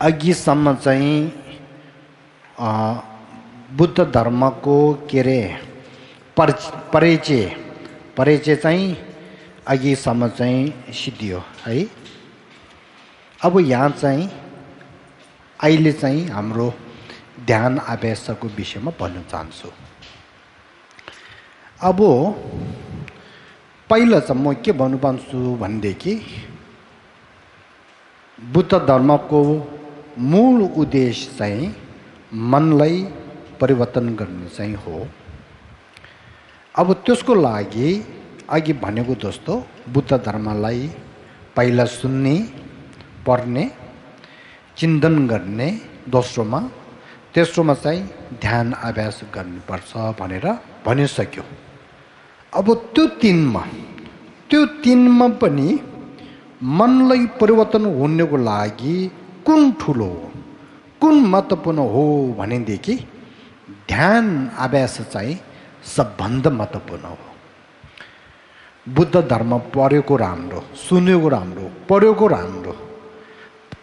अघिसम्म चाहिँ बुद्ध धर्मको के रे परिचय चाहिँ अघिसम्म चाहिँ सिद्धियो है। अब यहाँ चाहिँ अहिले चाहिँ हाम्रो ध्यान अभ्यासको विषयमा भन्न चाहन्छु। अब पहिला चाहिँ म के भन्नु चाहन्छु भनेदेखि बुद्ध धर्मको मूल उद्देश्य चाहिँ मनलाई परिवर्तन गर्ने चाहिँ हो। अब त्यसको लागि अघि भनेको जस्तो बुद्ध धर्मलाई पहिला सुन्ने, पढ्ने, चिन्तन गर्ने, दोस्रोमा तेस्रोमा चाहिँ ध्यान अभ्यास गर्नुपर्छ भनेर भनिसक्यो। अब त्यो तिनमा पनि मनलाई परिवर्तन हुनको लागि कुन ठुलो हो, कुन महत्त्वपूर्ण हो भनेदेखि ध्यान अभ्यास चाहिँ सबभन्दा महत्त्वपूर्ण हो। बुद्ध धर्म पढेको राम्रो, सुनेको राम्रो, पढेको राम्रो,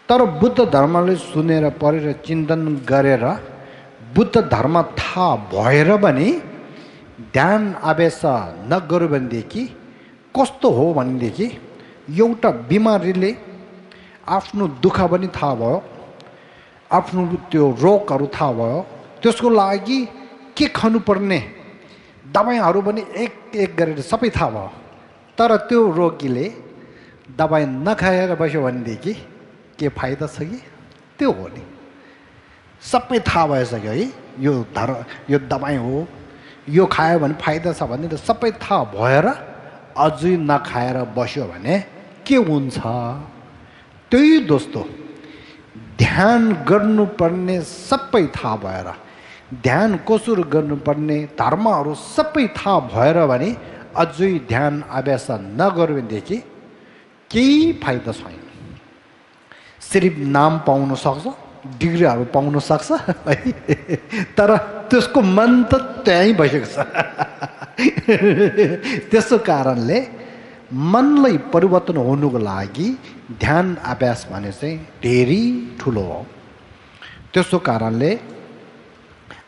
तर बुद्ध धर्मले सुनेर पढेर चिन्तन गरेर बुद्ध धर्म थाहा भएर पनि ध्यान अभ्यास नगर्यो भनेदेखि कस्तो हो भनेदेखि एउटा बिमारीले आफ्नो दुःख पनि थाहा भयो, आफ्नो त्यो रोगहरू थाहा भयो, त्यसको लागि के खानुपर्ने दबाईहरू पनि एक एक गरेर सबै थाहा भयो, तर त्यो रोगीले दबाई नखाएर बस्यो भनेदेखि के फाइदा छ कि? त्यो हो नि, सबै थाहा भइसक्यो है, यो दबाई हो, यो खायो भने फाइदा छ भने सबै थाहा भएर अझै नखाएर बस्यो भने के हुन्छ? त्यही दोस्तो ध्यान गर्नुपर्ने सबै थाहा भएर, ध्यान कसरी गर्नुपर्ने धर्महरू सबै थाहा भएर भने अझै ध्यान अभ्यास नगर्यो भनेदेखि केही फाइदा छैन। सिर्फ नाम पाउन सक्छ, डिग्रीहरू पाउन सक्छ है, तर त्यसको मन त त्यहीँ बसेको छ। त्यसो कारणले मनलाई परिवर्तन हुनुको लागि ध्यान अभ्यास भने चाहिँ धेरै ठुलो हो। त्यसो कारणले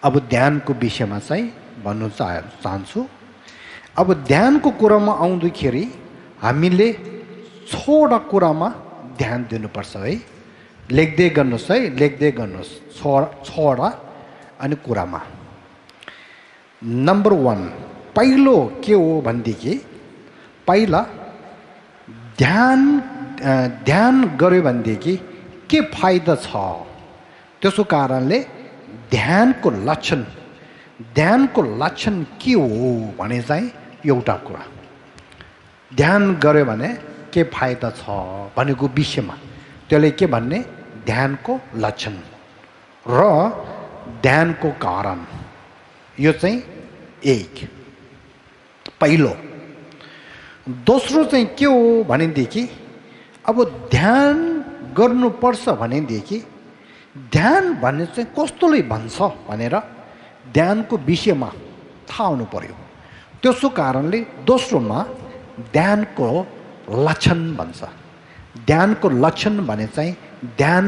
अब ध्यानको विषयमा चाहिँ भन्नु चाहन्छु। अब ध्यानको कुरामा आउँदाखेरि हामीले 6वटा कुरामा ध्यान दिनुपर्छ है। लेख्दै गर्नुहोस् है, लेख्दै गर्नुहोस् 6वटा अनि कुरामा। नम्बर 1 पहिलो के हो भनेदेखि पहिला ध्यान गर्यो भनेदेखि के फाइदा छ? त्यसो कारणले ध्यानको लक्षण के हो भने चाहिँ एउटा कुरा, ध्यान गर्यो भने के फाइदा छ भनेको विषयमा त्यसले के भन्ने, ध्यानको लक्षण र ध्यानको कारण, यो चाहिँ एक पहिलो। दोस्रो चाहिँ के हो भनेदेखि अब ध्यान गर्नुपर्छ भनेदेखि ध्यान भन्ने चाहिँ कस्तोले भन्छ भनेर ध्यानको विषयमा थाहा हुनु पर्यो। त्यसो कारणले दोस्रोमा ध्यानको लक्षण भन्छ। ध्यानको लक्षण भने चाहिँ ध्यान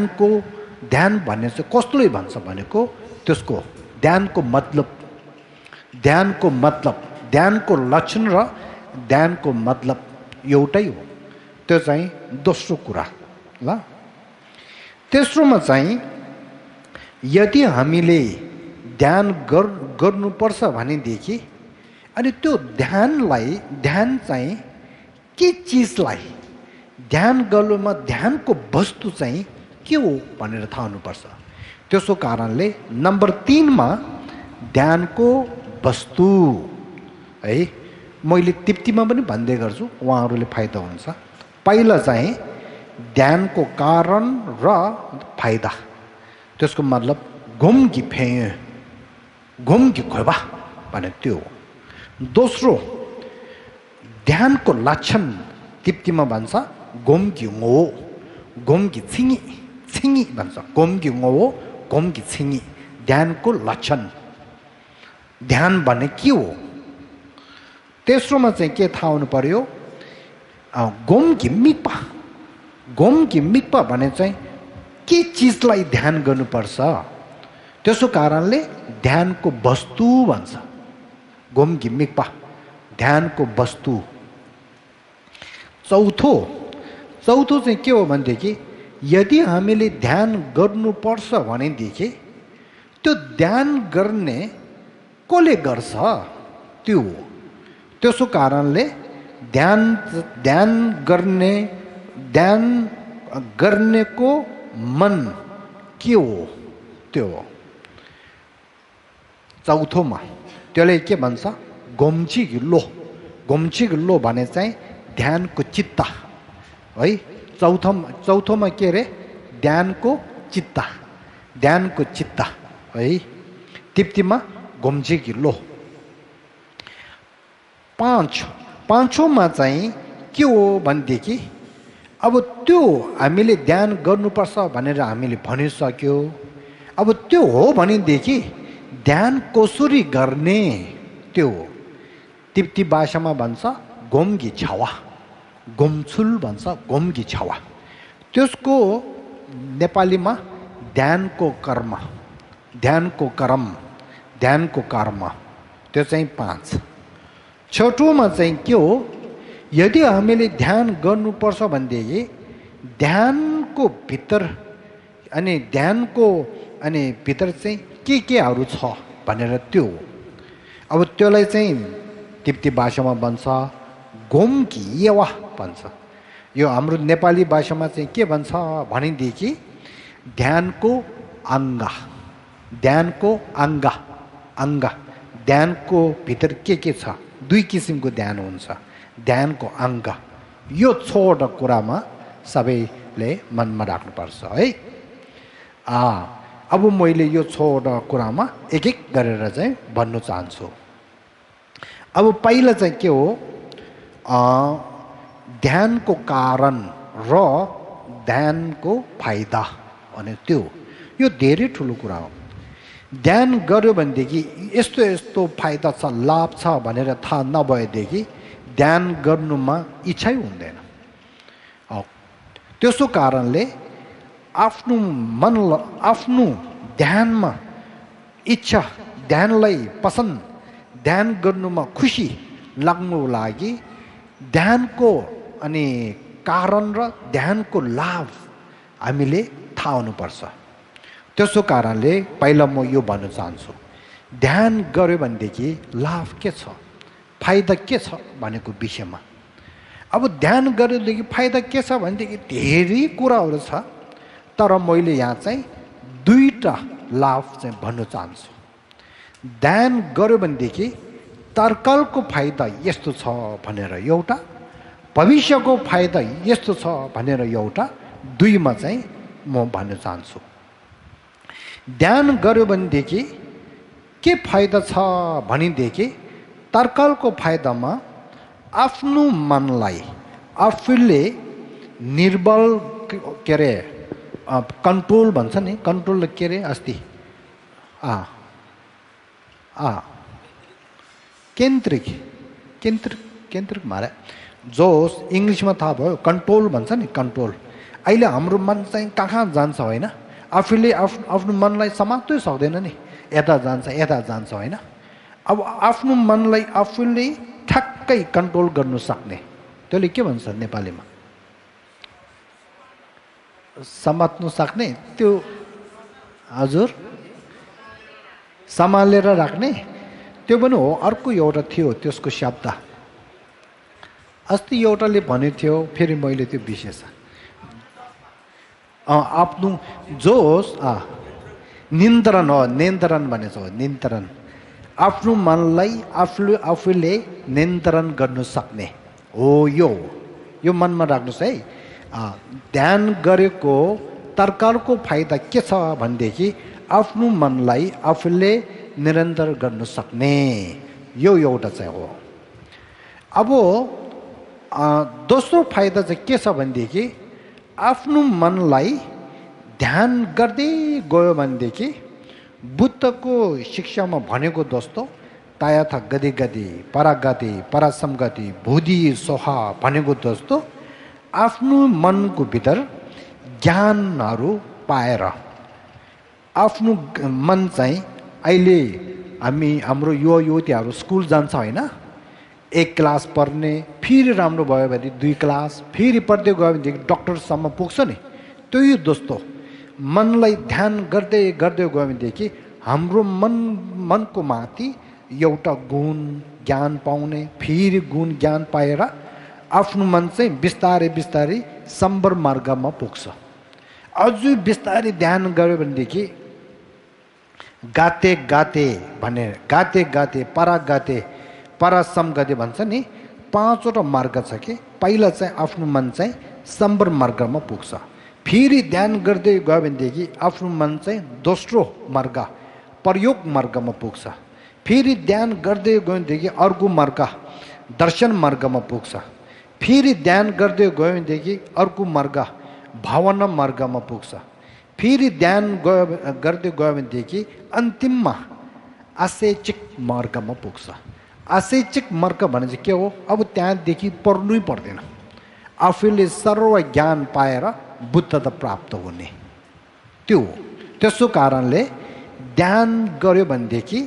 भन्ने चाहिँ कस्तोले भन्छ भनेको त्यसको ध्यानको मतलब, ध्यानको लक्षण र ध्यानको मतलब एउटै हो। त्यो चाहिँ दोस्रो कुरा ल। तेस्रोमा चाहिँ यदि हामीले ध्यान गर्नुपर्छ भनेदेखि अनि त्यो ध्यान चाहिँ के चिजलाई ध्यान गर्नुमा ध्यानको वस्तु चाहिँ के हो भनेर थाहा हुनुपर्छ। त्यसो कारणले नम्बर 3मा ध्यानको वस्तु है, मैले तिप्तीमा पनि भन्दै गर्छु, उहाँहरूले फाइदा हुन्छ। पहिला चाहिँ ध्यानको कारण र फाइदा, त्यसको मतलब घुमकी खोबा भने त्यो हो। दोस्रो ध्यानको लक्षण तिप्तीमा भन्छ घुमकी हो, घुमकी छिङी भन्छ, घुमकी हो, घुमकी छिङी ध्यानको लक्षण, ध्यान भन्ने के हो। तेस्रोमा चाहिँ के थाहा हुनु पर्यो, घुमकी मिक्पा भने चाहिँ के चिजलाई ध्यान गर्नुपर्छ त्यसो कारणले ध्यानको वस्तु भन्छ गोम घिमिक्पा ध्यानको वस्तु चौथो चाहिँ के हो भनेदेखि यदि हामीले ध्यान गर्नुपर्छ भनेदेखि त्यो ध्यान गर्ने कसले गर्छ त्यो हो त्यसो कारणले ध्यान गर्नेको मन के हो त्यो हो चौथोमा त्यसले के भन्छ गोम्ची गिल्लो भने चाहिँ ध्यानको चित्त है चौथोमा के रे ध्यानको चित्त है तिप्तीमा गोम्ची गिल्लो पाँचौँमा चाहिँ के हो भनेदेखि अब त्यो हामीले ध्यान गर्नुपर्छ भनेर हामीले भनिसक्यो अब त्यो हो भनेदेखि ध्यान कसरी गर्ने त्यो हो तिप्ती भाषामा भन्छ गोम्गी छावा गोमछुल भन्छ गोम्गी छावा त्यसको नेपालीमा ध्यानको कर्म त्यो चाहिँ 5 छठौँमा चाहिँ के हो यदि हामीले ध्यान गर्नुपर्छ भनेदेखि ध्यानको भित्र चाहिँ केहरू छ भनेर त्यो हो अब त्यसलाई चाहिँ तिप्ती भाषामा भन्छ गोमकी येवा भन्छ यो हाम्रो नेपाली भाषामा चाहिँ के भन्छ भनेदेखि ध्यानको अङ्ग ध्यानको भित्र के छ 2 किसिमको ध्यान हुन्छ ध्यानको अङ्ग यो 6वटा कुरामा सबैले मनमा राख्नुपर्छ है अब मैले यो 6वटा कुरामा एक गरेर चाहिँ भन्नु चाहन्छु अब पहिला चाहिँ के हो ध्यानको कारण र ध्यानको फाइदा भने त्यो यो धेरै ठुलो कुरा हो ध्यान गर्यो भनेदेखि यस्तो फाइदा छ लाभ छ भनेर थाहा नभएदेखि ध्यान गर्नुमा इच्छै हुँदैन त्यसो कारणले आफ्नो ध्यानमा इच्छा ध्यानलाई पसन्द ध्यान गर्नुमा खुसी लाग्नु लागि ध्यानको कारण र ध्यानको लाभ हामीले थाहा हुनुपर्छ त्यसो कारणले पहिला म यो भन्न चाहन्छु ध्यान गर्यो भनेदेखि लाभ के छ फाइदा के छ भनेको विषयमा अब ध्यान गरेदेखि फाइदा के छ भनेदेखि धेरै कुराहरू छ तर मैले यहाँ चाहिँ 2टा लाभ चाहिँ भन्न चाहन्छु ध्यान गर्यो भनेदेखि तर्कलको फाइदा यस्तो छ भनेर एउटा भविष्यको फाइदा यस्तो छ भनेर एउटा 2मा चाहिँ म भन्न चाहन्छु ध्यान गर्यो भनेदेखि के फाइदा छ भनेदेखि तर्कलको फाइदामा आफ्नो मनलाई आफूले निर्बल के अरे कन्ट्रोल भन्छ नि कन्ट्रोल के अरे अस्ति केन्द्रिक मारे जो इङ्ग्लिसमा थाहा भयो कन्ट्रोल भन्छ नि कन्ट्रोल अहिले हाम्रो मन चाहिँ कहाँ जान्छ होइन आफूले आफ्नो मनलाई समात्नै सक्दैन नि यता जान्छ होइन अब आफ्नो मनलाई आफूले ठ्याक्कै कन्ट्रोल गर्नु सक्ने त्यसले के भन्छ नेपालीमा समात्नु सक्ने त्यो हजुर सम्हालेर राख्ने त्यो पनि हो अर्को एउटा थियो त्यसको शब्द अस्ति एउटाले भनेको थियो फेरि मैले त्यो विशेष आफ्नो जोस नियन्त्रण भनेको हो नियन्त्रण आफ्नो मनलाई आफूले नियन्त्रण गर्न सक्ने हो यो मनमा राख्नुहोस् है ध्यान गरेको तर्कको फाइदा के छ भनेदेखि आफ्नो मनलाई आफूले निरन्तर गर्न सक्ने यो एउटा चाहिँ हो अब दोस्रो फाइदा चाहिँ के छ भनेदेखि आफ्नो मनलाई ध्यान गर्दै गयो भनेदेखि बुद्धको शिक्षामा भनेको जस्तो तायथा गति परागति परासमगति बुद्धि सोहा भनेको जस्तो आफ्नो मनको भित्र ज्ञानहरू पाएर आफ्नो मन चाहिँ अहिले हाम्रो युवतीहरू स्कुल जान्छ होइन, 1 क्लास पढ्ने, फेरि राम्रो भयो भने 2 क्लास, फेरि पढ्दै गयो भनेदेखि डक्टरसम्म पुग्छ नि। त्यही दोस्तो मनलाई ध्यान गर्दै गर्दै गयो भनेदेखि हाम्रो मनको माथि एउटा गुण ज्ञान पाउने, फेरि गुण ज्ञान पाएर आफ्नो मन चाहिँ बिस्तारै बिस्तारै सम्बर मार्गमा पुग्छ। अझै बिस्तारै ध्यान गऱ्यो भनेदेखि गाते गाते भने गाते गाते परागाते परासम गते भन्छ नि, 5वटा मार्ग छ कि। पहिला चाहिँ आफ्नो मन चाहिँ सम्बर मार्गमा पुग्छ, फेरि ध्यान गर्दै गयो भनेदेखि आफ्नो मन चाहिँ दोस्रो मार्ग प्रयोग मार्गमा पुग्छ, फेरि ध्यान गर्दै गयो भनेदेखि अर्को मार्ग दर्शन मार्गमा पुग्छ, फेरि ध्यान गर्दै गयो भनेदेखि अर्को मार्ग भावना मार्गमा पुग्छ, फेरि ध्यान गर्दै गयो भनेदेखि अन्तिममा आशेचिक मार्गमा पुग्छ। आशेचिक मार्ग भने चाहिँ के हो? अब त्यहाँदेखि पढ्नै पर्दैन, आफूले सर्व ज्ञान पाएर बुद्धता प्राप्त हुने त्यो हो। त्यसो कारणले ध्यान गर्यो भनेदेखि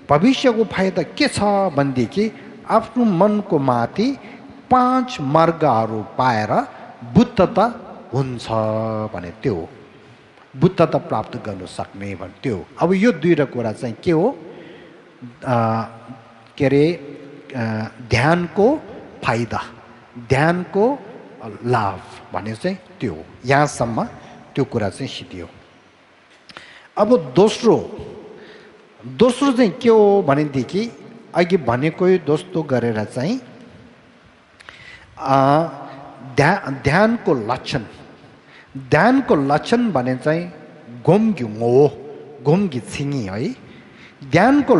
भविष्यको फाइदा के छ भनेदेखि आफ्नो मनको माथि 5 मार्गहरू पाएर बुद्धता हुन्छ भने त्यो हो, बुद्धता प्राप्त गर्न सक्ने भने त्यो हो। अब यो दुईवटा कुरा चाहिँ के हो? के अरे ध्यानको फाइदा, ध्यानको लाभ भने चाहिँ त्यो हो। यहाँसम्म त्यो कुरा चाहिँ सिद्धियो। अब दोस्रो चाहिँ के हो भनेदेखि अघि भनेको दोस्तो गरेर चाहिँ ध्यानको लक्षण भने चाहिँ घुमघ्यु हो, घुमघि छिङी है। ध्यानको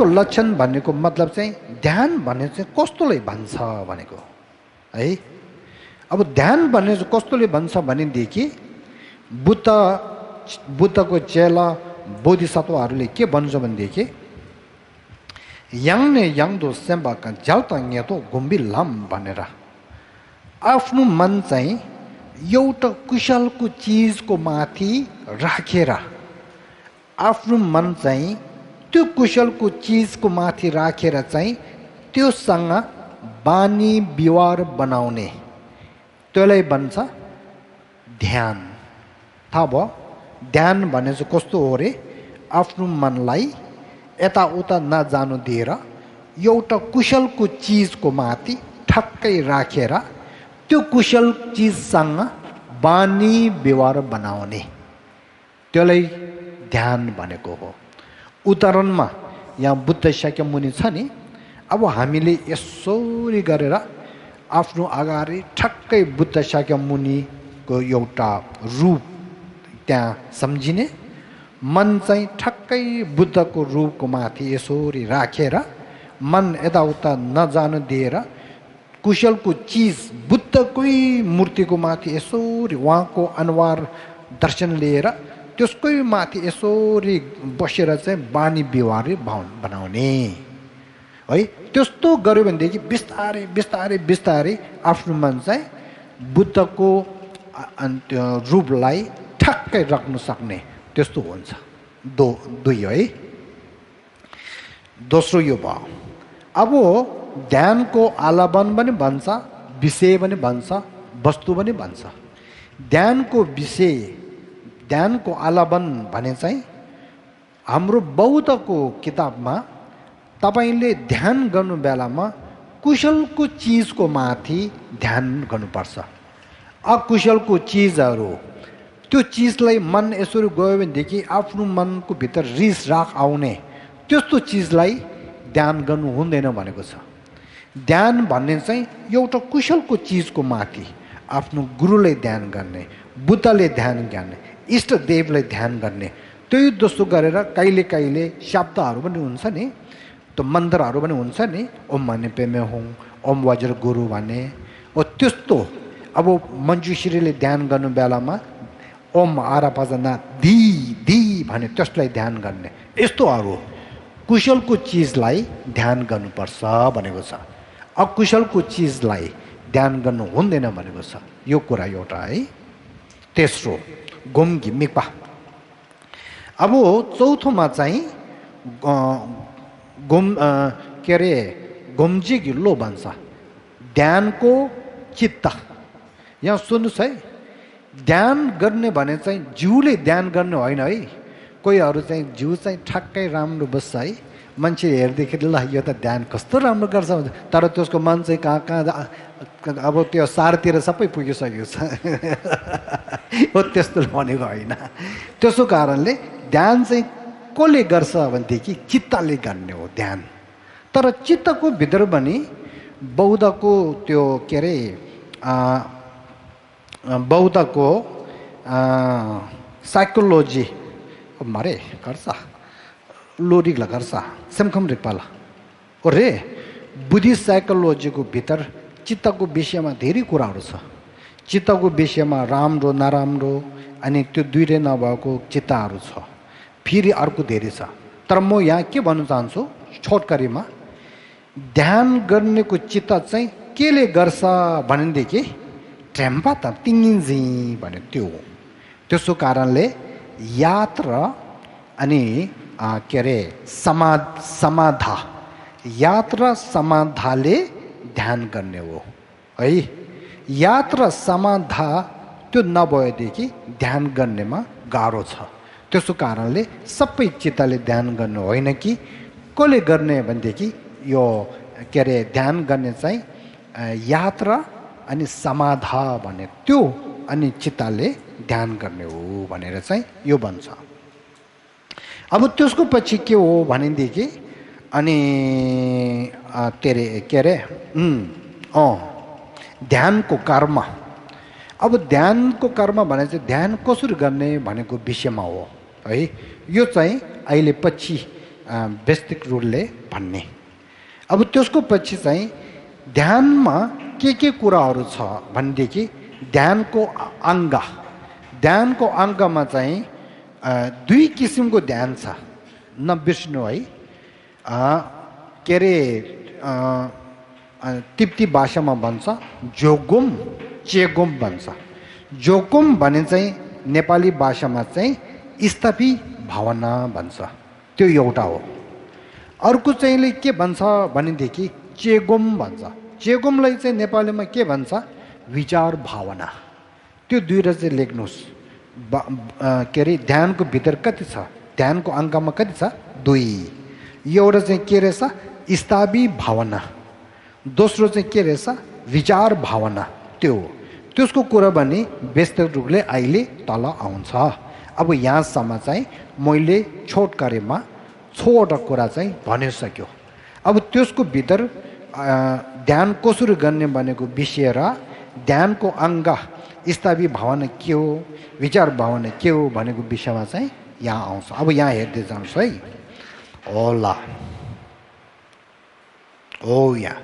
लक्षण भनेको मतलब चाहिँ ध्यान भन्ने चाहिँ कस्तोले भन्छ भनेको है। अब ध्यान भन्ने चाहिँ कस्तोले भन्छ भनेदेखि बुद्धको चेला बोधिसत्वहरूले के भन्छ भनेदेखि याङने याङदो सेम्बाका ज्याउतङ्गेतो गुम्बी लम भनेर आफ्नो मन चाहिँ एउटा कुशलको चिजको माथि राखेर, आफ्नो मन चाहिँ त्यो कुशलको चिजको माथि राखेर चाहिँ त्योसँग बानी व्यवहार बनाउने, त्यसलाई भन्छ ध्यान। थाहा भयो? ध्यान भने चाहिँ कस्तो हो रे? आफ्नो मनलाई यताउता नजानु दिएर एउटा कुशलको चिजको माथि ठक्कै राखेर त्यो कुशल चिजसँग बानी व्यवहार बनाउने, त्यसलाई ध्यान भनेको हो। उदाहरणमा यहाँ बुद्ध शाक्यमुनि छ नि, अब हामीले यसरी गरेर आफ्नो अगाडि ठक्कै बुद्ध शाक्यमुनिको एउटा रूप त्यहाँ सम्झिने, मन चाहिँ ठक्कै बुद्धको रूपको माथि यसरी राखेर मन यताउता नजानु दिएर कुशलको चिज बुद्धकै मूर्तिको माथि यसरी उहाँको अनुहार दर्शन लिएर त्यसकै माथि यसरी बसेर चाहिँ बानी व्यवहार बनाउने है। त्यस्तो गर्यो भनेदेखि बिस्तारै बिस्तारै बिस्तारै आफ्नो मन चाहिँ बुद्धको रूपलाई ठक्कै राख्न सक्ने त्यस्तो हुन्छ। दुई है। दोस्रो यो भयो। अब ध्यानको आलापन पनि भन्छ, विषय पनि भन्छ, वस्तु पनि भन्छ। ध्यानको विषय, ध्यानको आलापन भने चाहिँ हाम्रो बौद्धको किताबमा तपाईँले ध्यान गर्नु बेलामा कुशलको चिजको माथि ध्यान गर्नुपर्छ। अकुशलको चिजहरू, त्यो चिजलाई मन यसरी गयो भनेदेखि आफ्नो मनको भित्र रिस राग आउने त्यस्तो चिजलाई ध्यान गर्नु हुँदैन भनेको छ। ध्यान भन्ने चाहिँ एउटा कुशलको चिजको माथि आफ्नो गुरुलाई ध्यान गर्ने, बुद्धले ध्यान गर्ने, इष्टदेवलाई ध्यान गर्ने। त्यही जस्तो गरेर कहिले कहिले शब्दहरू पनि हुन्छ नि, त्यो मन्त्रहरू पनि हुन्छ नि, ओम भने पेमे हुँ, ओम वज्र गुरु भन्ने। ओ त्यस्तो अब मञ्जुश्रीले ध्यान गर्नु बेलामा ओम आरापजना दी दी भने त्यसलाई ध्यान गर्ने। यस्तोहरू कुशलको चिजलाई ध्यान गर्नुपर्छ भनेको छ। अकुशलको चिजलाई ध्यान गर्नु हुँदैन भनेको छ। यो कुरा एउटा है। तेस्रो गोम्गी मिक्पा। अब चौथोमा चाहिँ के अरे गोम्जी गिल्लो भन्छ, ध्यानको चित्त। यहाँ सुन्नुहोस् है, ध्यान गर्ने भने चाहिँ जिउले ध्यान गर्ने होइन है। कोहीहरू चाहिँ जिउ चाहिँ ठ्याक्कै राम्रो बस्छ है, मान्छे हेर्दाखेरि ल यो त ध्यान कस्तो राम्रो गर्छ भन्छ, तर त्यसको मन चाहिँ कहाँ कहाँ अब त्यो सारतिर सबै पुगिसकेको छ हो, त्यस्तो भनेको होइन। त्यसो कारणले ध्यान चाहिँ कसले गर्छ भनेदेखि चित्तले गर्ने हो ध्यान। तर चित्तको भित्र पनि बौद्धको त्यो के अरे बौद्धको साइकोलोजी मारे गर्छ, लोरिगला गर्छ सेमखम रिपाला ओरे बुद्धिस्ट साइकोलोजीको भित्र चित्तको विषयमा धेरै कुराहरू छ। चित्तको विषयमा राम्रो नराम्रो अनि त्यो दुईले नभएको चित्तहरू छ, फेरि अर्को धेरै छ। तर म यहाँ के भन्न चाहन्छु छोटकरीमा, ध्यान गर्नेको चित्त चाहिँ केले गर्छ भनेदेखि ट्रेम्पा त तिङ्गिन्जी भने त्यो हो। त्यसो कारणले यात्रा अनि के अरे समाधा, यात्रा समाधाले ध्यान गर्ने हो है। यात्रा समाधा त्यो नभएदेखि ध्यान गर्नेमा गाह्रो छ। त्यसो कारणले सबै चित्तले ध्यान गर्नु होइन कि कसले गर्ने भनेदेखि यो के अरे ध्यान गर्ने चाहिँ यात्रा अनि समाधा भने त्यो अनि चित्तले ध्यान गर्ने हो भनेर चाहिँ यो भन्छ। अब त्यसको पछि के हो भनेदेखि अनि के अरे ध्यानको कर्म। अब ध्यानको कर्म भने चाहिँ ध्यान कसरी गर्ने भनेको विषयमा हो है। यो चाहिँ अहिले पछि व्यस्तिक रूपले भन्ने। अब त्यसको पछि चाहिँ ध्यानमा के कुराहरू छ भनेदेखि ध्यानको अङ्ग, ध्यानको अङ्गमा चाहिँ दुई किसिमको ध्यान छ, नबिर्स्नु है। के अरे तिब्ती भाषामा भन्छ जोगुम चेगुम भन्छ। जोगुम भने चाहिँ नेपाली भाषामा चाहिँ स्थपी भावना भन्छ, त्यो एउटा हो। अर्को चाहिँले के भन्छ भनेदेखि चेगुम भन्छ। चेगुमलाई चाहिँ नेपालीमा के भन्छ विचार भावना। त्यो दुईवटा चाहिँ लेख्नुहोस्। के अरे ध्यानको भित्र कति छ, ध्यानको अङ्गमा कति छ, दुई। एउटा चाहिँ के रहेछ स्थावी भावना, दोस्रो चाहिँ के रहेछ विचार भावना। त्यो त्यसको कुरा भने व्यस्त रूपले अहिले तल आउँछ। अब यहाँसम्म चाहिँ मैले छोटकरीमा 6वटा कुरा चाहिँ भनिसक्यो। अब त्यसको भित्र ध्यान कसरी गर्ने भनेको विषय र ध्यानको अङ्ग स्थावी भावना के हो, विचार भावना के हो भनेको विषयमा चाहिँ यहाँ आउँछ। अब यहाँ हेर्दै जानुहोस् है। होला हो यहाँ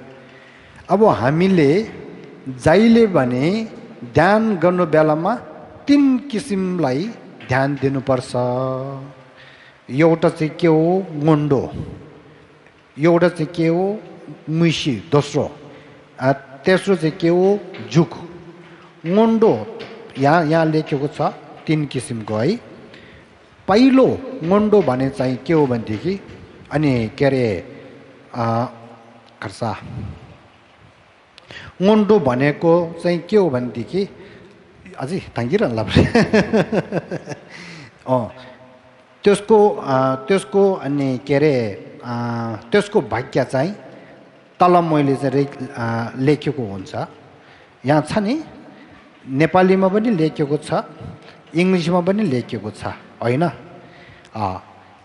अब हामीले जहिले भने ध्यान गर्नु बेलामा 3 किसिमलाई ध्यान दिनुपर्छ। एउटा चाहिँ के हो मुन्डो, एउटा चाहिँ के हो मुसी, दोस्रो तेस्रो चाहिँ के हो जुक। मुन्डो यहाँ लेखेको छ 3 किसिमको है। पहिलो मुन्डो भने चाहिँ के हो भनेदेखि अनि के अरे खर्सा मुन्डो भनेको चाहिँ के हो भनेदेखि अझै थाङ्गिरहनु लाग्छ त्यसको अनि के अरे त्यसको वाक्य चाहिँ तल मैले चाहिँ लेखेको हुन्छ। यहाँ छ नि, नेपालीमा पनि लेखेको छ, इङ्ग्लिसमा पनि लेखेको छ होइन।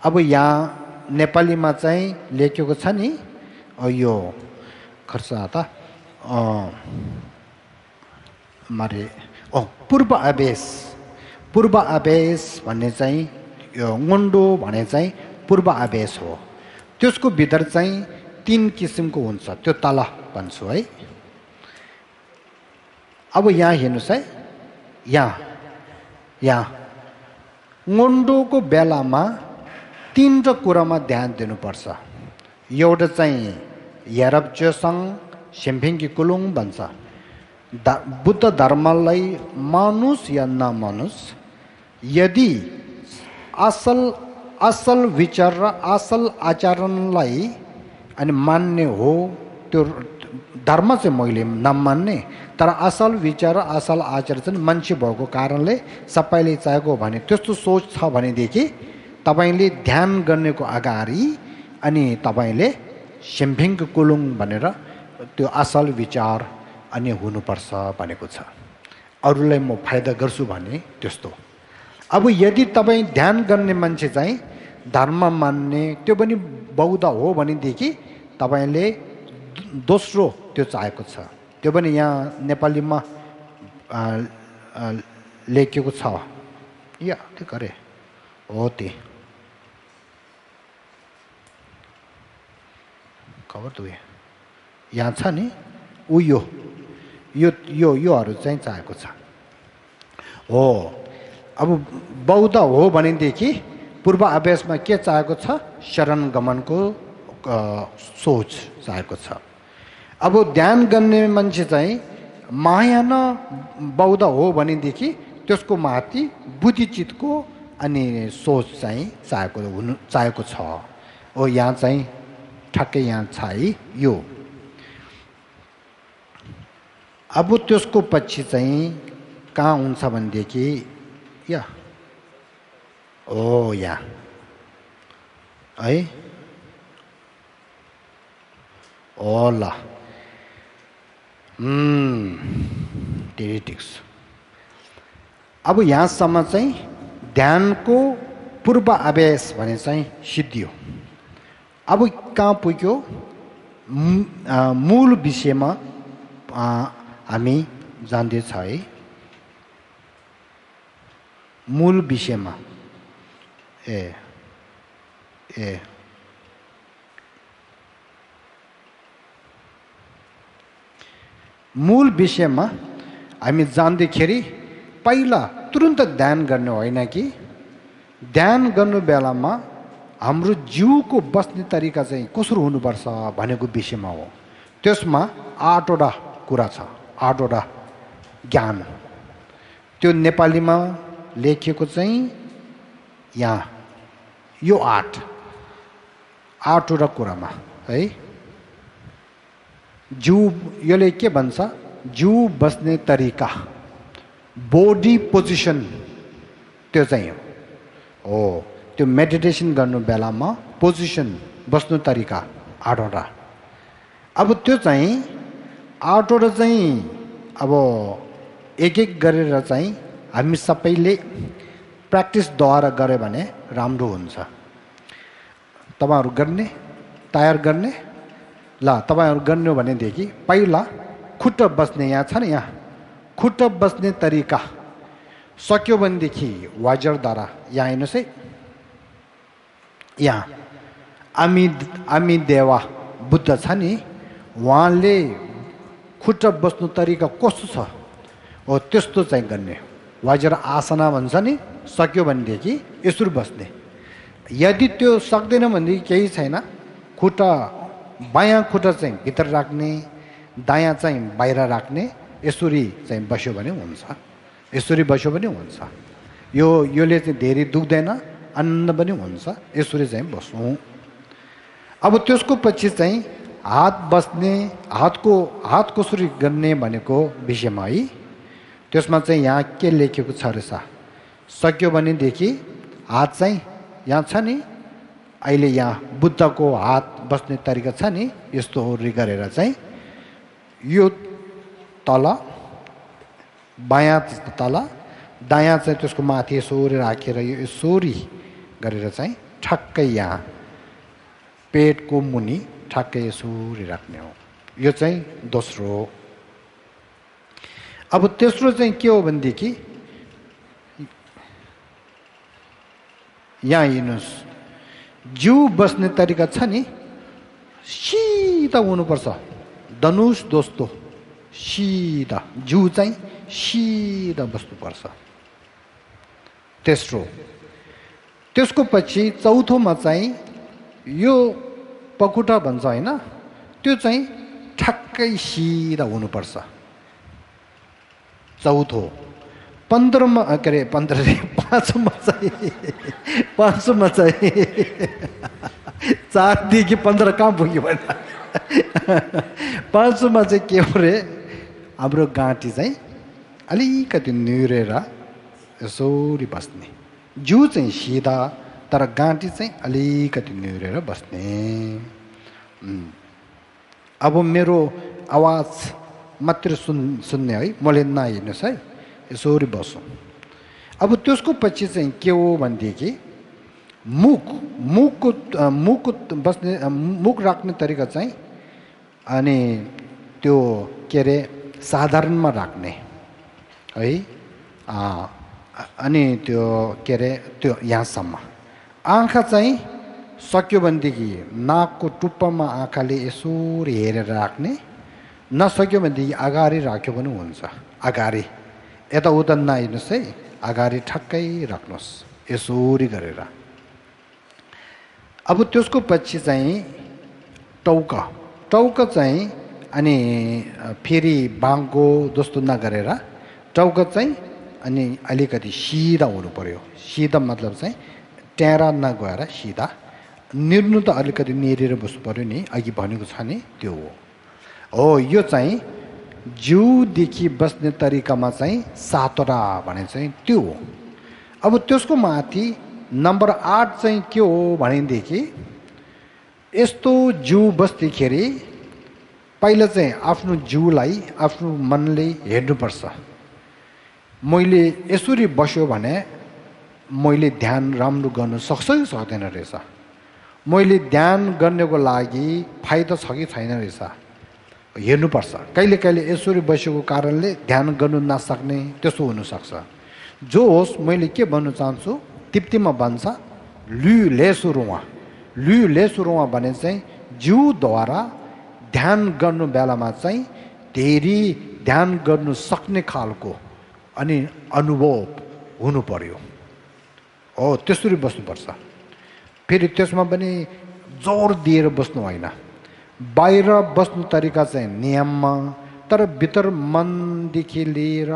अब यहाँ नेपालीमा चाहिँ लेखेको छ नि, यो खर्च त मारे पूर्व आवेश। पूर्व आवेश भन्ने चाहिँ यो मुन्डो भने चाहिँ पूर्व आवेश हो। त्यसको भित्र चाहिँ 3 किसिमको हुन्छ, त्यो तल भन्छु है। अब यहाँ हेर्नुहोस् है, यहाँ मुन्डोको बेलामा 3 कुरामा ध्यान दिनुपर्छ। एउटा चाहिँ यारब चेसङ सेम्फिङ्गी कुलुङ भन्छ। बुद्ध धर्मलाई मानुस् या नमानुस्, यदि असल असल विचार र असल आचरणलाई अनि मान्ने हो, त्यो धर्म चाहिँ मैले नमान्ने, तर असल विचार र असल आचरण चाहिँ मान्छे भएको कारणले सबैले चाहेको भने त्यस्तो सोच छ भनेदेखि तपाईँले ध्यान गर्नेको अगाडि अनि तपाईँले सिम्फिङ कुलुङ भनेर त्यो असल विचार अनि हुनुपर्छ भनेको छ। अरूलाई म फाइदा गर्छु भने त्यस्तो। अब यदि तपाईँ ध्यान गर्ने मान्छे चाहिँ धर्म मान्ने त्यो पनि बौद्ध हो भनेदेखि तपाईँले दोस्रो त्यो चाहेको छ, त्यो पनि यहाँ नेपालीमा लेखेको छ या त्यो गरे हो, त्यो खबर त यहाँ छ नि, योहरू चाहिँ चाहेको छ हो। अब बौद्ध हो भनेदेखि पूर्व अभ्यासमा के चाहेको छ, शरण गमनको सोच चाहेको छ। अब ध्यान गर्ने मान्छे चाहिँ महायान बौद्ध हो भनेदेखि त्यसको माथि बुद्धिचितको अनि सोच चाहिँ चाहेको छ हो। यहाँ चाहिँ ठ्याक्कै यहाँ छ है यो। अब त्यसको पछि चाहिँ कहाँ हुन्छ भनेदेखि या ओ यहाँ है ओ ल टेरिटिक्स। अब यहाँसम्म चाहिँ ध्यानको पूर्व अभ्यास भने चाहिँ सिद्धियो। अब कहाँ पुग्यो, मूल विषयमा हामी जान्दैछ है। मूल विषयमा मूल विषयमा हामी जान्दाखेरि पहिला तुरुन्त ध्यान गर्ने होइन कि ध्यान गर्नु बेलामा हाम्रो जिउको बस्ने तरिका चाहिँ कसरी हुनुपर्छ भनेको विषयमा हो। त्यसमा 8वटा कुरा छ, 8वटा ज्ञान। त्यो नेपालीमा लेखिएको चाहिँ यहाँ यो 8वटा कुरामा है। जिउ यसले के भन्छ, जिउ बस्ने तरिका, बॉडी पोजिसन, त्यो चाहिँ हो। त्यो मेडिटेसन गर्नु बेलामा पोजिसन बस्नु तरिका 8वटा। अब त्यो चाहिँ 8वटा चाहिँ अब एक एक गरेर चाहिँ हामी सबैले प्र्याक्टिसद्वारा गऱ्यो भने राम्रो हुन्छ। तपाईँहरू गर्ने, तयार गर्ने, ल तपाईँहरू गर्नु भनेदेखि पहिला खुट्टा बस्ने यहाँ छ नि, यहाँ खुट्टा बस्ने तरिका सक्यो भनेदेखि वाजरद्वारा यहाँ हेर्नुहोस् है, यहाँ आमी देवा बुद्ध छ नि, उहाँले खुट्टा बस्नु तरिका कस्तो छ हो त्यस्तो चाहिँ गर्ने। वाजर आसना भन्छ नि, सक्यो भनेदेखि यसरी बस्ने। यदि त्यो सक्दैन भनेदेखि केही छैन, खुट्टा बायाँ खुट्टा चाहिँ भित्र राख्ने, दायाँ चाहिँ बाहिर राख्ने, यसरी चाहिँ बस्यो भने हुन्छ। यसरी बस्यो पनि हुन्छ। योले चाहिँ धेरै दुख्दैन, आनन्द पनि हुन्छ। यसरी चाहिँ बस्नु। अब त्यसको पछि चाहिँ हात बस्ने, हात कसरी गर्ने भनेको विषयमा है। त्यसमा चाहिँ यहाँ के लेखेको छ रहेछ, सक्यो भनेदेखि हात चाहिँ यहाँ छ नि, अहिले यहाँ बुद्धको हात बस्ने तरिका छ नि, यस्तो गरेर चाहिँ यो तल, बायाँ तल, दायाँ चाहिँ त्यसको माथि यसरी राखेर यो यसरी गरेर चाहिँ ठक्कै यहाँ पेटको मुनि ठक्कै यसरी राख्ने हो। यो चाहिँ दोस्रो हो। अब तेस्रो चाहिँ के हो भनेदेखि यहाँ हेर्नुहोस्, जिउ बस्ने तरिका छ नि, सिधा हुनुपर्छ। धनुष दोस्तो सिधा, जिउ चाहिँ सिधा बस्नुपर्छ। तेस्रो। त्यसको पछि चौथोमा चाहिँ यो पकुटा भन्छ होइन, त्यो चाहिँ ठक्कै सिधा हुनुपर्छ। चौथो 15मा के अरे 15 रे 500मा चाहिँ 4 देखि 15 कहाँ पुग्यो भने 500मा चाहिँ के हो रे हाम्रो गाँटी चाहिँ अलिकति निहुरेर यसरी बस्ने जिउ चाहिँ सिधा तर गाँटी चाहिँ अलिकति निहुरेर बस्ने अब मेरो आवाज मात्र सुन्ने है मैले नहेर्नुहोस् है यसरी बसौँ अब त्यसको पछि चाहिँ के हो भनेदेखि मुखको बस्ने मुख राख्ने तरिका चाहिँ अनि त्यो के अरे साधारणमा राख्ने है अनि त्यो के अरे त्यो यहाँसम्म आँखा चाहिँ सक्यो भनेदेखि नाकको टुप्पामा आँखाले यसरी हेरेर राख्ने नसक्यो भनेदेखि अगाडि राख्यो पनि हुन्छ अगाडि यताउता नहेर्नुहोस् है अगाडि ठक्कै राख्नुहोस् यसरी गरेर अब त्यसको पछि चाहिँ टाउका चाहिँ अनि फेरि बाङ्गो जस्तो नगरेर टाउका चाहिँ अनि अलिकति सिधा हुनु पर्यो सिधा मतलब चाहिँ टेरा नगएर सिधा निर्नु त अलिकति निरेर बस्नु पर्यो नि अघि भनेको छ नि त्यो हो यो चाहिँ जिउदेखि बस्ने तरिकामा चाहिँ सातवटा भने चाहिँ त्यो हो अब त्यसको माथि नम्बर 8 चाहिँ के हो भनेदेखि यस्तो जिउ बस्दाखेरि पहिला चाहिँ आफ्नो जिउलाई आफ्नो मनले हेर्नुपर्छ मैले यसरी बस्यो भने मैले ध्यान राम्रो गर्न सक्छु कि सक्दैन रहेछ मैले ध्यान गर्नको लागि फाइदा छ कि छैन रहेछ हेर्नुपर्छ कहिले कहिले यसरी बसेको कारणले ध्यान गर्नु नसक्ने त्यसो हुनसक्छ जो होस् मैले के भन्न चाहन्छु तिप्तीमा भन्छ लु लेसुरुवा भने चाहिँ जिउद्वारा ध्यान गर्नु बेलामा चाहिँ धेरै ध्यान गर्नु सक्ने खालको अनि अनुभव हुनु पर्यो हो त्यसरी बस्नुपर्छ फेरि त्यसमा पनि जोर दिएर बस्नु होइन बाहिर बस्नु तरिका चाहिँ नियममा तर भित्र मनदेखि लिएर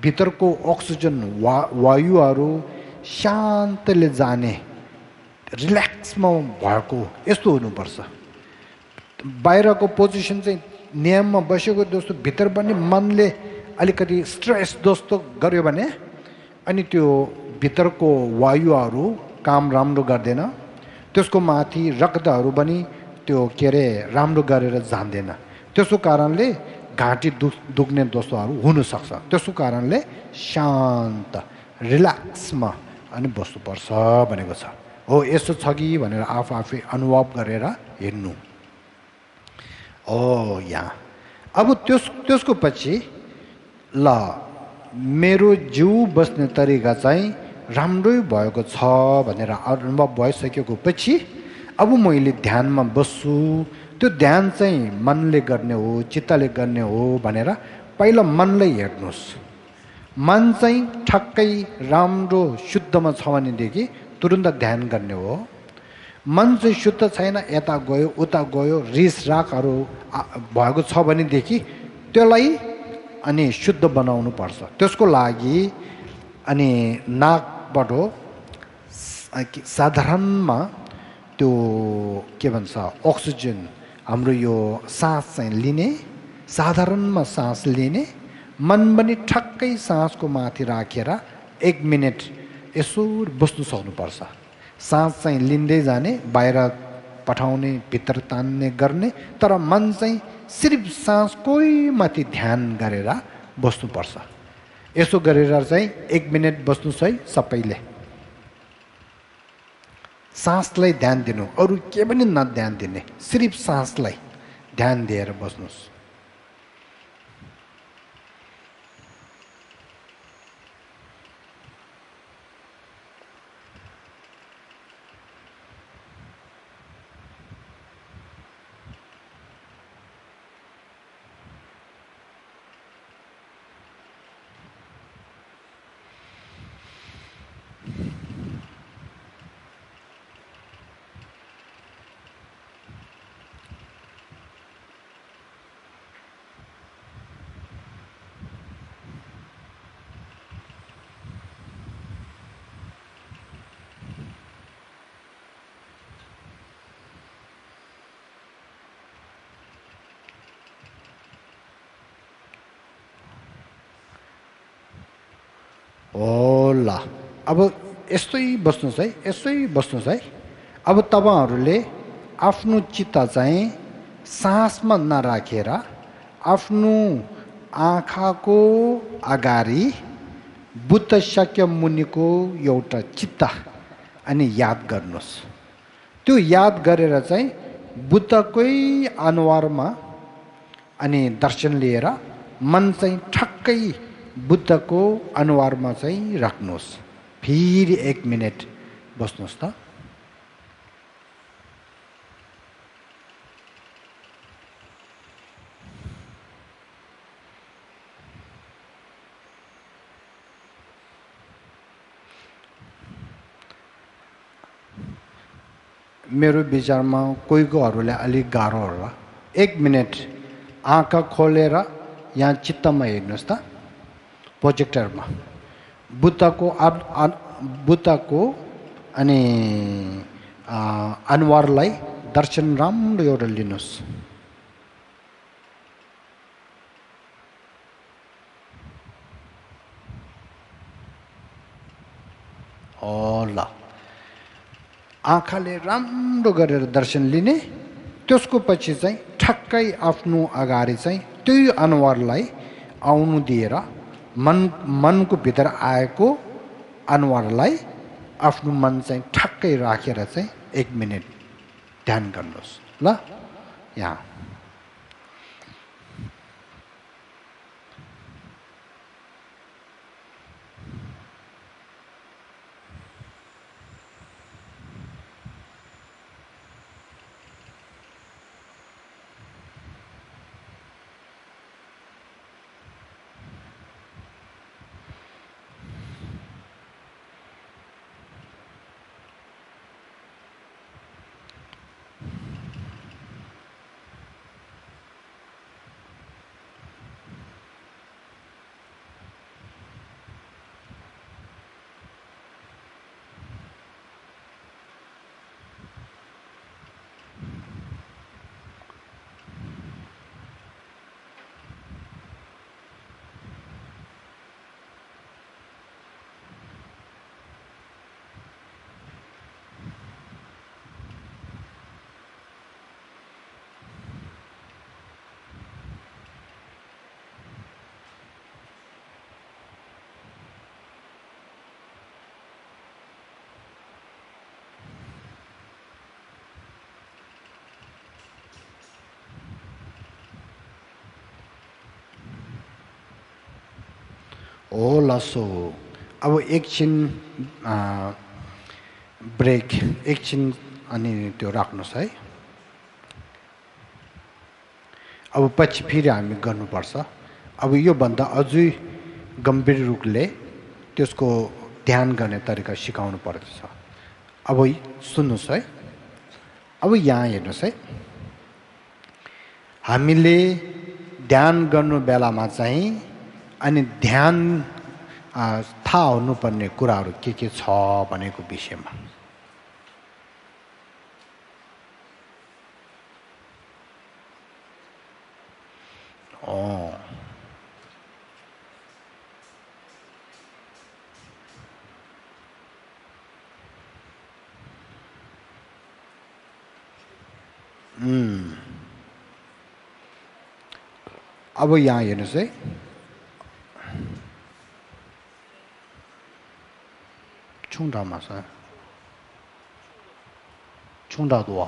भित्रको अक्सिजन वायुहरू शान्तले जाने रिल्याक्समा भएको यस्तो हुनुपर्छ बाहिरको पोजिसन चाहिँ नियममा बसेको जस्तो भित्र पनि मनले अलिकति स्ट्रेस जस्तो गर्यो भने अनि त्यो भित्रको वायुहरू काम राम्रो गर्दैन त्यसको माथि रक्तहरू पनि त्यो के अरे राम्रो गरेर जान्दैन त्यसको कारणले घाँटी दुख्ने जस्तोहरू हुनसक्छ त्यसको कारणले शान्त रिल्याक्समा अनि बस्नुपर्छ भनेको छ हो यसो छ कि भनेर आफै अनुभव गरेर हेर्नु हो यहाँ अब त्यसको पछि ल मेरो जिउ बस्ने तरिका चाहिँ राम्रै भएको छ भनेर अनुभव भइसकेको पछि अब मैले ध्यानमा बस्छु त्यो ध्यान चाहिँ मनले गर्ने हो चित्तले गर्ने हो भनेर पहिला मनलाई हेर्नुहोस् मन चाहिँ ठक्कै राम्रो शुद्धमा छ भनेदेखि तुरुन्त ध्यान गर्ने हो मन चाहिँ शुद्ध छैन यता गयो उता गयो रिस रागहरू भएको छ भनेदेखि त्यसलाई अनि शुद्ध बनाउनु पर्छ त्यसको लागि अनि नाकबाट साधारणमा त्यो के भन्छ अक्सिजन हाम्रो यो सास चाहिँ लिने साधारणमा सास लिने मन पनि ठक्कै सासको माथि राखेर 1 मिनट यसो बस्नु सक्नुपर्छ सास चाहिँ लिँदै जाने बाहिर पठाउने भित्र तान्ने गर्ने तर मन चाहिँ सिर्फ सासकै माथि ध्यान गरेर बस्नुपर्छ यसो गरेर चाहिँ 1 मिनट बस्नुस् है सबैले सासलाई ध्यान दिनु अरू के पनि नध्यान दिने सिर्फ सासलाई ध्यान दिएर बस्नुस् हो ल अब यस्तै बस्नुहोस् है, यसै बस्नुहोस् है। अब तपाईँहरूले आफ्नो चित्त चाहिँ सासमा नराखेर आफ्नो आँखाको अगाडि बुद्ध शाक्य मुनिको एउटा चित्त अनि याद गर्नुहोस्। त्यो याद गरेर चाहिँ बुद्धकै अनुहारमा अनि दर्शन लिएर मन चाहिँ ठक्कै बुद्धको अनुहारमा चाहिँ राख्नुहोस्। फेरि 1 मिनट बस्नुहोस् त। मेरो विचारमा कोहीकोहरूलाई अलिक गाह्रो होला। 1 मिनट आँखा खोलेर यहाँ चित्तमा हेर्नुहोस् त, प्रोजेक्टरमा बुद्धको अनि अनुहारलाई दर्शन राम्रो एउटा लिनुहोस्। ल आँखाले राम्रो गरेर दर्शन लिने, त्यसको पछि चाहिँ ठक्कै आफ्नो अगाडि चाहिँ त्यही अनुहारलाई आउनु दिएर मनको भित्र आएको अनुहारलाई आफ्नो मन चाहिँ ठक्कै राखेर चाहिँ 1 मिनट ध्यान गर्नुहोस् ल। यहाँ ओ लसो अब एकछिन ब्रेक, एकछिन अनि त्यो राख्नुहोस् है। अब पछि फेरि हामी गर्नुपर्छ। अब योभन्दा अझै गम्भीर रूपले त्यसको ध्यान गर्ने तरिका सिकाउनु पर्दछ। अब सुन्नुहोस् है, अब यहाँ हेर्नुहोस् है, हामीले ध्यान गर्नु बेलामा चाहिँ अनि ध्यान थाहा हुनुपर्ने कुराहरू के छ भनेको विषयमा अब यहाँ हेर्नुहोस् है, 충다마사 충다도와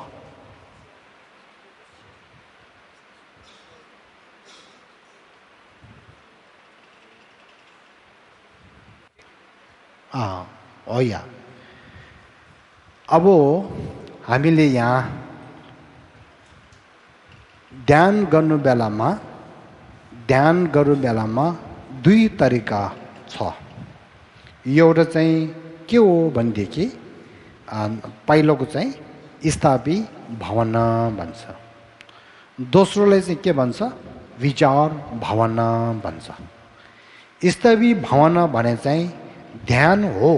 어야 अब हामीले यहाँ ध्यान गर्नु बेलामा 2 तरिका छ। एउटा चाहिँ के हो भनेदेखि पहिलोको चाहिँ स्थायी भावना भन्छ, दोस्रोलाई चाहिँ के भन्छ विचार भावना भन्छ। स्थायी भावना भने चाहिँ ध्यान हो,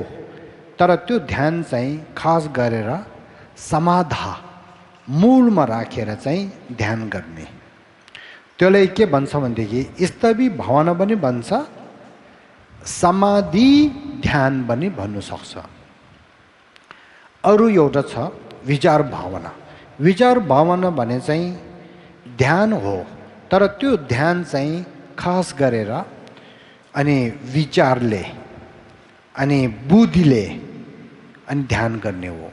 तर त्यो ध्यान चाहिँ खास गरेर समाधा मूलमा राखेर चाहिँ ध्यान गर्ने। त्यसलाई के भन्छ भनेदेखि स्थायी भावना पनि भन्छ समाधि ध्यान पनि भन्नु सक्छ। अरू एउटा छ विचार भावना। विचार भावना भने चाहिँ ध्यान हो, तर त्यो ध्यान चाहिँ खास गरेर अनि विचारले अनि बुद्धिले अनि ध्यान गर्ने हो।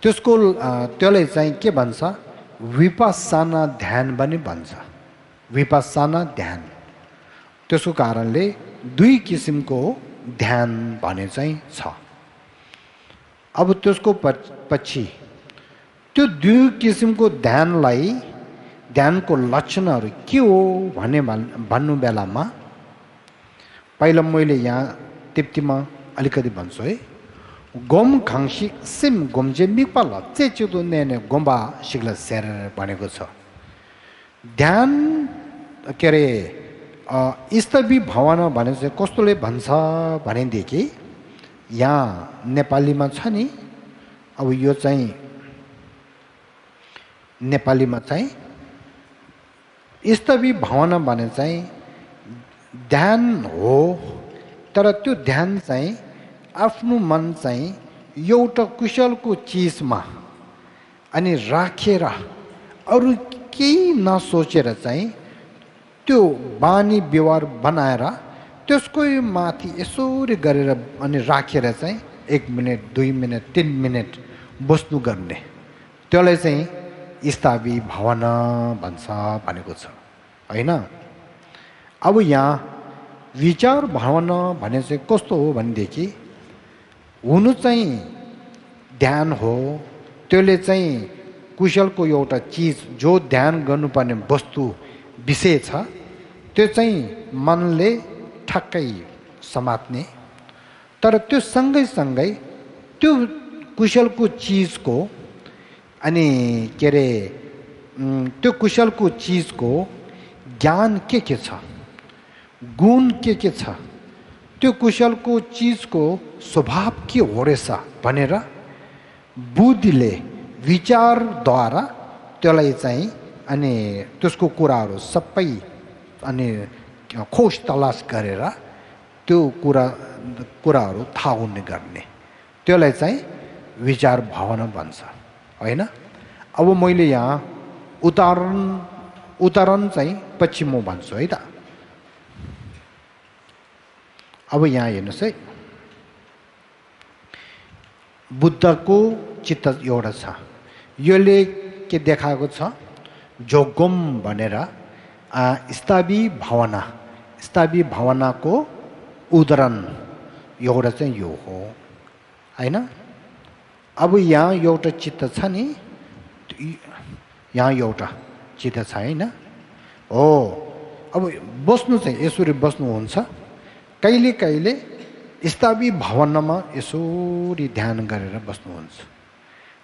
त्यसलाई चाहिँ के भन्छ, विपस्सना ध्यान पनि भन्छ। विपस्सना ध्यान। त्यसको कारणले दुई किसिमको ध्यान भने चाहिँ छ। अब त्यसको पछि त्यो दुई किसिमको ध्यानको लक्षणहरू के हो भन्नु बेलामा पहिला मैले यहाँ तिप्तीमा अलिकति भन्छु है। गोम खाङ्सी सिम गोमजे मिकपाल चेचुदो नेने गोम्बा सिग्ला सेर भनेको छ। ध्यान के अरे स्तवी भावना भने चाहिँ कस्तोले भन्छ भनेदेखि यहाँ नेपालीमा छ नि। अब यो चाहिँ नेपालीमा चाहिँ स्तवी भावना भने चाहिँ ध्यान हो, तर त्यो ध्यान चाहिँ आफ्नो मन चाहिँ एउटा कुशलको चिजमा अनि राखेर अरू केही नसोचेर चाहिँ त्यो बानी व्यवहार बनाएर त्यसको माथि यसरी गरेर अनि राखेर चाहिँ 1 मिनट 2 मिनट 3 मिनट बस्नु गर्ने, त्यसलाई चाहिँ स्तवी भावना भन्छ भनेको छ हैन। अब यहाँ विचार भावना भने चाहिँ कस्तो हो भनेदेखि हुनु चाहिँ ध्यान हो, त्यसले चाहिँ कुशलको एउटा चिज जो ध्यान गर्नुपर्ने वस्तु विषय छ त्यो चाहिँ मनले ठक्कै समात्ने, तर त्यो सँगै त्यो कुशलको चिजको अनि के अरे त्यो कुशलको चिजको ज्ञान के छ, गुण के छ, त्यो कुशलको चिजको स्वभाव के हो रहेछ भनेर बुद्धिले विचारद्वारा त्यसलाई चाहिँ अनि त्यसको कुराहरू सबै अनि खोज तलास गरेर त्यो कुराहरू थाहा हुने गर्ने, त्यसलाई चाहिँ विचार भावना भन्छ हैन। अब मैले यहाँ उदाहरण चाहिँ पछि म भन्छु है त। अब यहाँ हेर्नुहोस् है, बुद्धको चित्त एउटा छ, यसले के देखाएको छ, जोगम भनेर स्तवी भावनाको उदाहरण एउटा चाहिँ यो हो हैन। अब यहाँ एउटा चित्त छ नि, यहाँ एउटा चित्त छ हैन हो। अब बस्नु चाहिँ यसरी बस्नुहुन्छ, कहिले स्तवी भावनामा यसरी ध्यान गरेर बस्नुहुन्छ,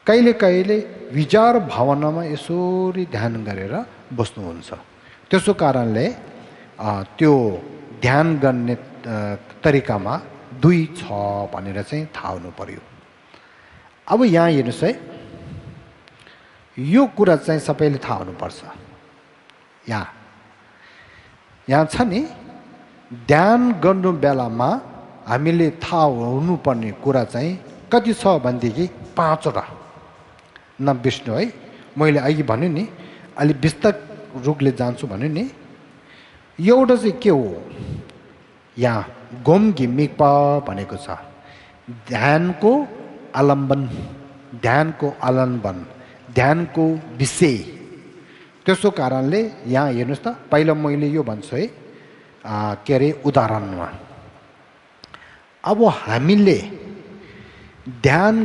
कहिले विचार भावनामा यसरी ध्यान गरेर बस्नुहुन्छ। त्यसो कारणले त्यो ध्यान गर्ने तरिकामा दुई छ भनेर चाहिँ थाहा हुनु पर्यो। अब यहाँ हेर्नुहोस् है, यो कुरा चाहिँ सबैले थाहा हुनुपर्छ। यहाँ छ नि, ध्यान गर्नु बेलामा हामीले थाहा हुनुपर्ने कुरा चाहिँ कति छ भनेदेखि 5वटा नबिर्स्नु है। मैले अघि भन्यो नि, अलि विस्तार रूपले जान्छु भन्यो नि। एउटा चाहिँ के हो, यहाँ गोमगी मिकपा भनेको छ, ध्यानको आलम्बन, ध्यानको विषय। त्यसो कारणले यहाँ हेर्नुहोस् त, पहिला मैले यो भन्छु है के अरे उदाहरणमा। अब हामीले ध्यान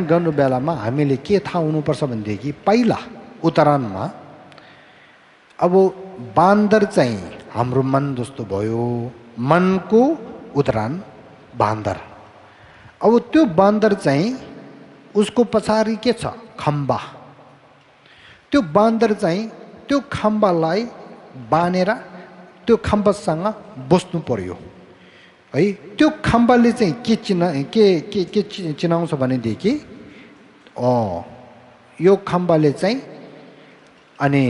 गर्नु बेलामा हामीले के थाहा हुनुपर्छ भनेदेखि पहिला उदाहरणमा अब बान्दर चाहिँ हाम्रो मन जस्तो भयो, मनको उदाहरण बान्दर। अब त्यो बान्दर चाहिँ उसको पछाडि के छ, खम्बा। त्यो बान्दर चाहिँ त्यो खम्बालाई बानेर त्यो खम्बासँग बस्नु पर्यो है। त्यो खम्बाले चाहिँ के चिनाउँछ भनेदेखि यो खम्बाले चाहिँ अनि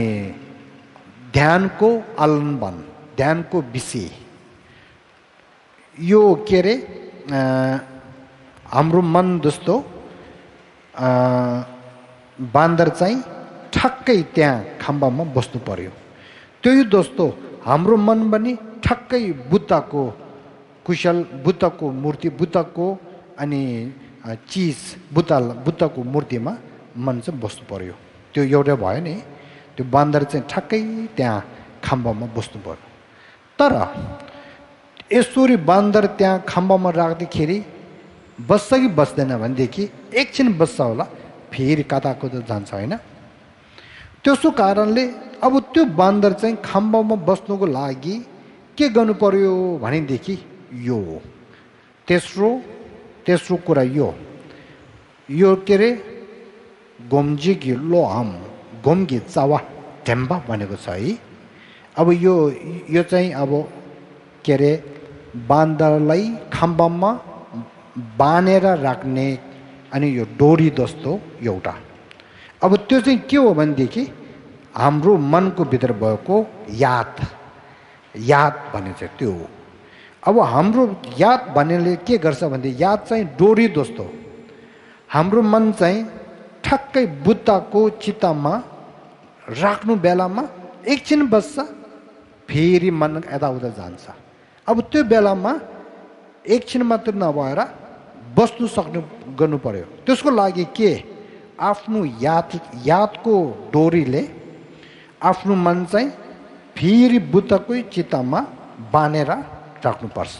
ध्यानको आलम्बन, ध्यानको विषय यो के अरे हाम्रो मन जस्तो बान्दर चाहिँ ठक्कै त्यहाँ खम्बामा बस्नु पर्यो। त्यही दोस्तो हाम्रो मन पनि ठक्कै बुद्धको कुशल बुद्धको मूर्ति बुद्धको अनि चिज बुद्धको मूर्तिमा मन चाहिँ बस्नु पर्यो। त्यो एउटा भयो नि, त्यो बान्दर चाहिँ ठक्कै त्यहाँ खम्बामा बस्नु पर्यो। तर यसरी बान्दर त्यहाँ खम्बामा राख्दाखेरि बस्छ कि बस्दैन भनेदेखि एकछिन बस्छ होला, फेरि कता जान्छ होइन। त्यसो कारणले अब त्यो बान्दर चाहिँ खम्बामा बस्नुको लागि के गर्नु पर्यो भनेदेखि यो तेस्रो कुरा यो के अरे गोम्जिगी लोहाम गोम्गी चावा ढेम्बा भनेको छ है। अब यो चाहिँ अब के अरे बान्दरलाई खम्बामा बाँधेर राख्ने अनि यो डोरी जस्तो एउटा। अब त्यो चाहिँ के हो भनेदेखि हाम्रो मनको भित्र भएको याद भने चाहिँ त्यो हो। अब हाम्रो याद भन्नेले के गर्छ भने याद चाहिँ डोरी जस्तो हाम्रो मन चाहिँ ठक्कै बुद्धको चित्तमा राख्नु बेलामा एकछिन बस्छ, फेरि मन यताउता जान्छ। अब त्यो बेलामा एकछिन मात्र नभएर बस्नु सक्नु गर्नु पर्यो। त्यसको लागि के आफ्नो यादको डोरीले आफ्नो मन चाहिँ फेरि बुद्धकै चित्तमा बाँधेर राख्नुपर्छ।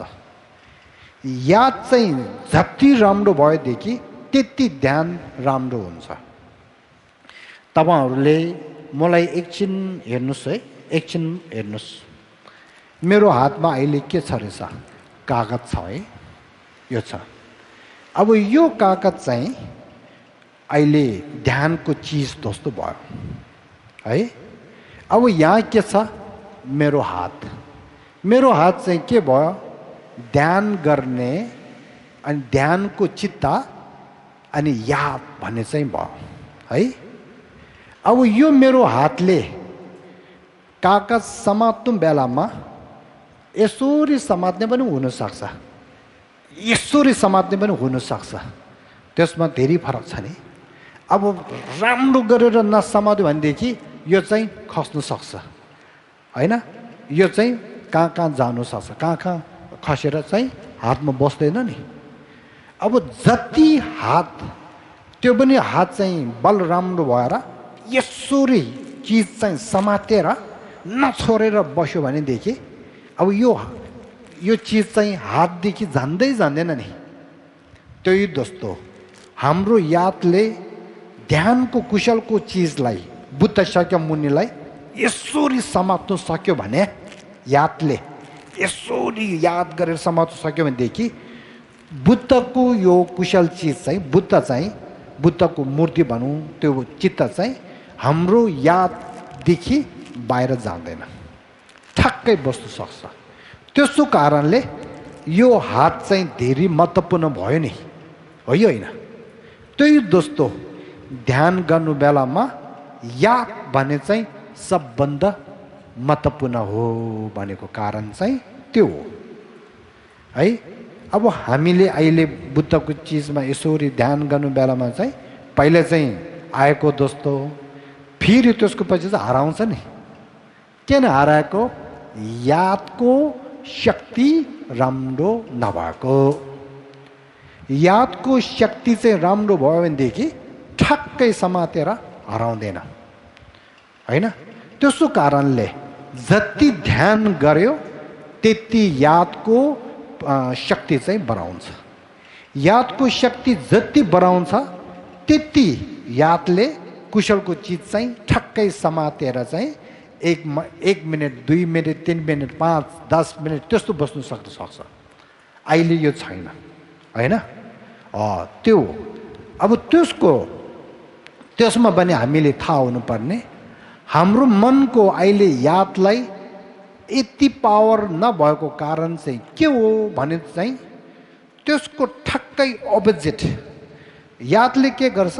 याद चाहिँ जति राम्रो भएदेखि त्यति ध्यान राम्रो हुन्छ। तपाईहरुले मलाई एकछिन हेर्नुस् है, एकछिन हेर्नुस्। मेरो हातमा अहिले के छ रहेछ? कागज छ है, यो छ। अब यो कागज चाहिँ अहिले ध्यानको चिज जस्तो भयो है। अब यहाँ के छ? मेरो हात चाहिँ के भयो? ध्यान गर्ने अनि ध्यानको चित्त अनि याद भन्ने चाहिँ भयो है। अब यो मेरो हातले कागज समात्नु बेलामा यसरी समात्ने पनि हुन सक्छ, यसरी समात्ने पनि हुन सक्छ। त्यसमा धेरै फरक छ नि। अब राम्रो गरेर नसमात्यो भनेदेखि यो चाहिँ खस्नु सक्छ हैन। यो चाहिँ कहाँ जानु सक्छ, कहाँ खसेर चाहिँ हातमा बस्दैन नि। अब जति हात त्यो पनि हात चाहिँ बल राम्रो भएर यसरी चिज चाहिँ समातेर नछोडेर बस्यो भनेदेखि अब यो चिज चाहिँ हातदेखि जान्दै जान्दैन नि। त्यही जस्तो हाम्रो यादले ध्यानको कुशलको चिजलाई बुद्ध शाक्यमुनिलाई यसरी समात्नु सक्यो भने, यादले यसरी याद गरेर समात्नु सक्यो भनेदेखि बुद्धको यो कुशल चिज चाहिँ बुद्धको मूर्ति भनौँ, त्यो चित्त चाहिँ हाम्रो याददेखि बाहिर जाँदैन, ठक्कै बस्नु सक्छ। त्यसो कारणले यो हात चाहिँ धेरै महत्त्वपूर्ण भयो नि, हो यो होइन? त्यही दोस्तो ध्यान गर्नु बेलामा याद भन्ने चाहिँ सबभन्दा महत्त्वपूर्ण हो भनेको कारण चाहिँ त्यो हो है। अब हामीले अहिले बुद्धको चिजमा यसरी ध्यान गर्नु बेलामा चाहिँ पहिले चाहिँ आएको दोस्तो फेरि त्यसको पछि चाहिँ हराउँछ नि। किन हराएको? यादको शक्ति राम्रो नभएको। यादको शक्ति चाहिँ राम्रो भयो भनेदेखि ठक्कै समातेर हराउँदैन हैन। त्यसो कारणले जति ध्यान गर्यो त्यति यादको शक्ति चाहिँ बढाउँछ। यादको शक्ति जति बढाउँछ त्यति यादले कुशलको चिज चाहिँ ठक्कै समातेर चाहिँ 1 मिनट 2 मिनट 3 मिनट 5 10 मिनट त्यस्तो बस्नु सक्छ। अहिले यो छैन हैन। त्यो अब त्यसमा पनि हामीले थाहा हुनुपर्ने हाम्रो मनको अहिले यादलाई यति पावर नभएको कारण चाहिँ के हो भने चाहिँ त्यसको ठक्कै अपोजिट यादले के गर्छ?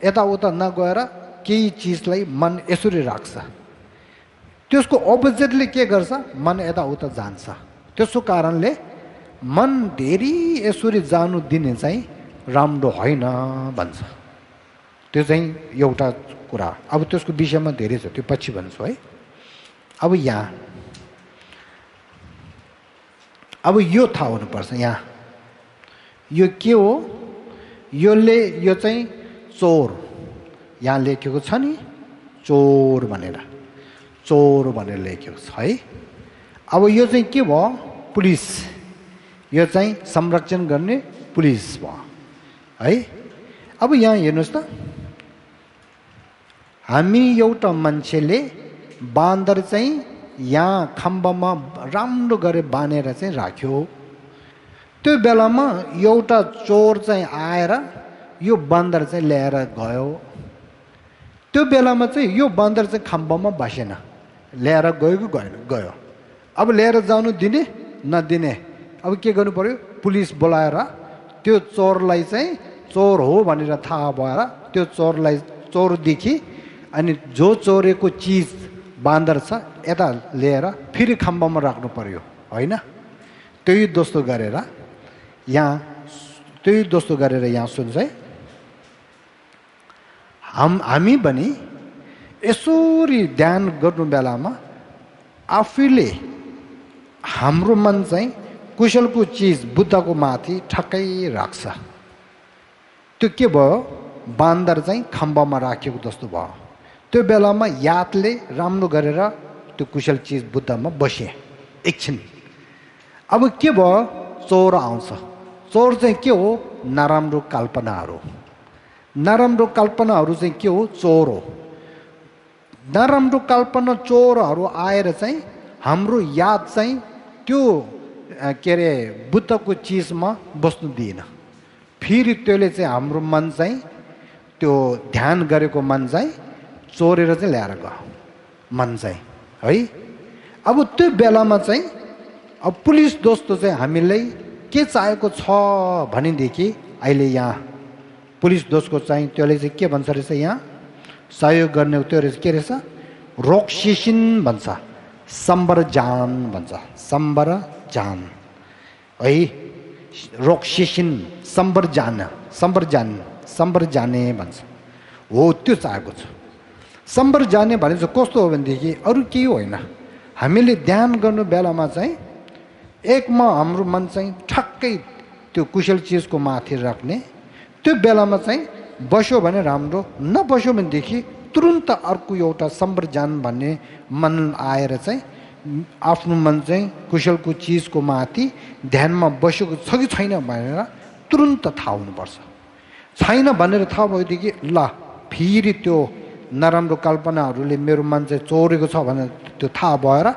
यताउता नगएर केही चिजलाई मन यसरी राख्छ। त्यसको अपोजिटले के गर्छ, मन यताउता जान्छ। त्यसो कारणले मन धेरै यसरी जानु दिने चाहिँ राम्रो होइन भन्छ। त्यो चाहिँ एउटा कुरा। अब त्यसको विषयमा धेरै छ, त्यो पछि भन्छु है। अब यहाँ अब यो थाहा हुनुपर्छ, यहाँ यो के हो, यो चाहिँ चोर, यहाँ लेखेको छ नि चोर भनेर लेखेको छ है। अब यो चाहिँ के भयो, पुलिस, यो चाहिँ संरक्षण गर्ने पुलिस भयो है। अब यहाँ हेर्नुहोस् त, हामी एउटा मान्छेले बाँदर चाहिँ यहाँ खम्बामा राम्रो गरे बाँधेर चाहिँ राख्यो। त्यो बेलामा एउटा चोर चाहिँ आएर यो बाँदर चाहिँ ल्याएर गयो। त्यो बेलामा चाहिँ यो बाँदर चाहिँ खम्बामा बसेन, ल्याएर गयो कि गयो। अब ल्याएर जानु दिने नदिने, अब के गर्नु पर्यो, पुलिस बोलाएर त्यो चोरलाई चाहिँ चोर हो भनेर थाहा भएर त्यो चोरलाई चोरदेखि अनि जो चोरेको चिज बाँदर छ यता लिएर फेरि खम्बामा राख्नु पर्यो होइन। त्यही दोस्तो गरेर यहाँ सुन्छ है। हामी पनि यसरी ध्यान गर्नु बेलामा आफैले हाम्रो मन चाहिँ कुशलको चिज बुद्धको माथि ठक्कै राख्छ। त्यो के भयो, बाँदर चाहिँ खम्बामा राखेको जस्तो भयो। त्यो बेलामा यादले राम्रो गरेर त्यो कुशल चिज बुद्धमा बसे एकछिन। अब के भयो, चोर आउँछ। चोर चाहिँ के हो, नराम्रो कल्पनाहरू चाहिँ के हो, चोर हो। नराम्रो कल्पना चोरहरू आएर चाहिँ हाम्रो याद चाहिँ त्यो के अरे बुद्धको चिजमा बस्नु दिएन। फेरि त्यसले चाहिँ हाम्रो मन चाहिँ त्यो ध्यान गरेको मन चाहिँ चोरेर चाहिँ ल्याएर गयो मन चाहिँ है। अब त्यो बेलामा चाहिँ अब पुलिस दोस्तो चाहिँ हामीलाई के चाहिएको छ भनेदेखि अहिले यहाँ पुलिस दोस्तको चाहिँ त्यसले चाहिँ के भन्छ रहेछ, यहाँ सहयोग गर्ने त्यो रहेछ, के रहेछ, रोक्सिसिन भन्छ, सम्बरजान भन्छ, सम्बरजान है, रोक्सिसिन सम्बरजाने भन्छ हो। त्यो चाहेको छ। सम्बरजाने भनेको कस्तो हो भनेदेखि अरू केही होइन, हामीले ध्यान गर्नु बेलामा चाहिँ एकमा हाम्रो मन चाहिँ ठक्कै त्यो कुशल चिजको माथि राख्ने। त्यो बेलामा चाहिँ बस्यो भने राम्रो, नबस्यो भनेदेखि तुरुन्त अर्को एउटा सम्बरजान भन्ने मन आएर चाहिँ आफ्नो मन चाहिँ कुशलको चिजको माथि ध्यानमा बसेको छ कि छैन भनेर तुरुन्त थाहा हुनुपर्छ। छैन भनेर थाहा भएदेखि ल फेरि त्यो नराम्रो कल्पनाहरूले मेरो मन चाहिँ चोरेको छ भनेर त्यो थाहा भएर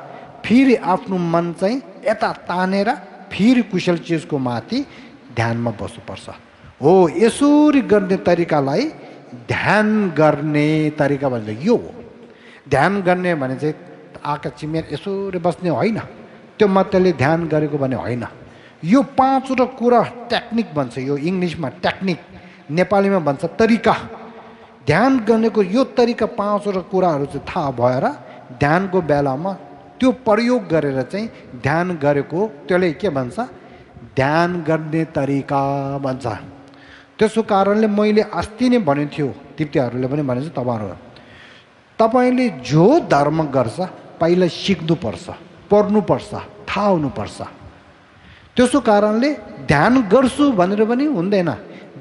फेरि आफ्नो मन चाहिँ यता तानेर फेरि कुशल चिजको माथि ध्यानमा बस्नुपर्छ हो। यसरी गर्ने तरिकालाई ध्यान गर्ने तरिका भन्छ। यो हो ध्यान गर्ने भने चाहिँ आँखा चिमेर यसरी बस्ने होइन, त्यो मात्रले ध्यान गरेको भने होइन। यो पाँचवटा कुरा टेक्निक भन्छ, यो इङ्ग्लिसमा टेक्निक, नेपालीमा भन्छ तरिका। ध्यान गर्नेको यो तरिका पाँचवटा कुराहरू चाहिँ थाहा भएर ध्यानको बेलामा त्यो प्रयोग गरेर चाहिँ ध्यान गरेको त्यसले के भन्छ, ध्यान गर्ने तरिका भन्छ। त्यसो कारणले मैले अस्ति नै भनेको थियो, तिप्तीहरूले पनि भनेको छ, तपाईँले जो धर्म गर्छ पहिला सिक्नुपर्छ, पढ्नुपर्छ, थाहा हुनुपर्छ। त्यसो कारणले ध्यान गर्छु भनेर पनि हुँदैन।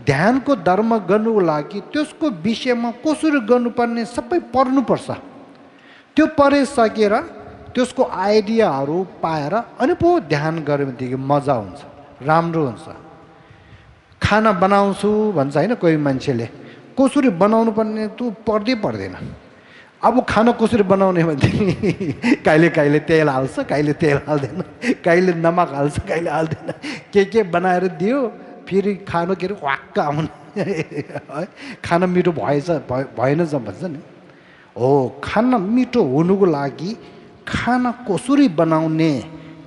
ध्यानको धर्म गर्नुको लागि त्यसको विषयमा कसरी गर्नुपर्ने सबै पढ्नुपर्छ। त्यो पढिसकेर त्यसको आइडियाहरू पाएर अनि पो ध्यान गऱ्यो भनेदेखि मजा हुन्छ, राम्रो हुन्छ। खाना बनाउँछु भन्छ होइन कोही मान्छेले, कसरी बनाउनु पर्ने त पढ्दै पर्दैन। अब खाना कसरी बनाउने भनेदेखि कहिले कहिले तेल हाल्छ, कहिले तेल हाल्दैन, कहिले नमक हाल्छ, कहिले हाल्दैन, के बनाएर दियो फेरि खानु के अरे वाक्क आउनु खाना मिठो भएन भन्छ नि हो। खाना मिठो हुनुको लागि खाना कसरी बनाउने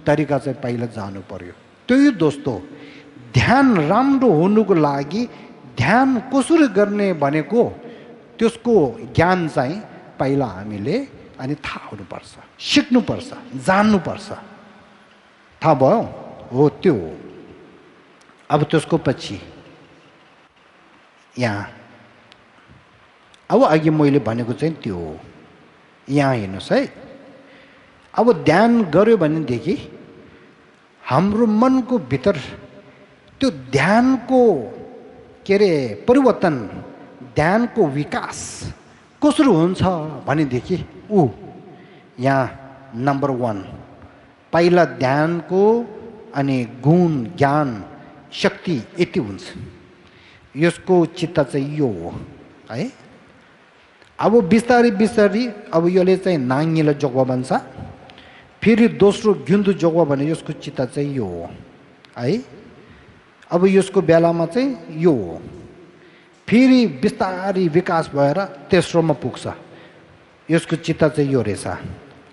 तरिका चाहिँ पहिला जानु पर्यो। त्यही दोस्तो ध्यान राम्रो हुनुको लागि ध्यान कसरी गर्ने भनेको त्यसको ज्ञान चाहिँ पहिला हामीले अनि थाहा हुनुपर्छ, सिक्नुपर्छ, जान्नुपर्छ। थाहा भयो? हो त्यो हो। अब त्यसको पछि यहाँ अब अघि मैले भनेको चाहिँ त्यो हो। यहाँ हेर्नुहोस् है, अब ध्यान गर्यो भनेदेखि हाम्रो मनको भित्र त्यो ध्यानको के अरे परिवर्तन, ध्यानको विकास कसरी हुन्छ भनेदेखि यहाँ नम्बर 1 पहिला ध्यानको अनि गुण ज्ञान शक्ति यति हुन्छ। यसको चित्त चाहिँ यो हो है। अब बिस्तारै बिस्तारै अब यसले चाहिँ नाङ्गिलो जोगवा बन्छ, फेरि दोस्रो गिन्दु जोगवा भने यसको चित्त चाहिँ यो हो है। अब यसको बेलामा चाहिँ यो हो, फेरि बिस्तारै विकास भएर तेस्रोमा पुग्छ। यसको चित्त चाहिँ यो रहेछ,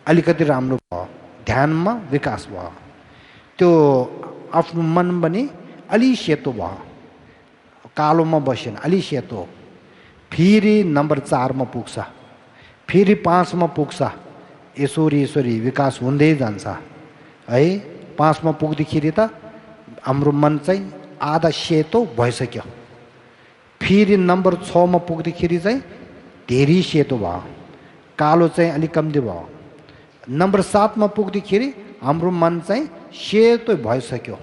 अलिकति राम्रो भयो, ध्यानमा विकास भयो, त्यो आफ्नो मन पनि अलि सेतो भयो, कालोमा बसेन, अलि सेतो। फेरि नम्बर 4 मा पुग्छ, फेरि 5 मा पुग्छ। यसरी यसरी विकास हुँदै जान्छ है। 5 मा पुग्दाखेरि त हाम्रो मन चाहिँ आधा सेतो भइसक्यो। फेरि नम्बर 6 मा पुग्दाखेरि चाहिँ धेरै सेतो भयो, कालो चाहिँ अलिक कम्ती भयो। नम्बर 7 मा पुग्दाखेरि हाम्रो मन चाहिँ सेतो भइसक्यो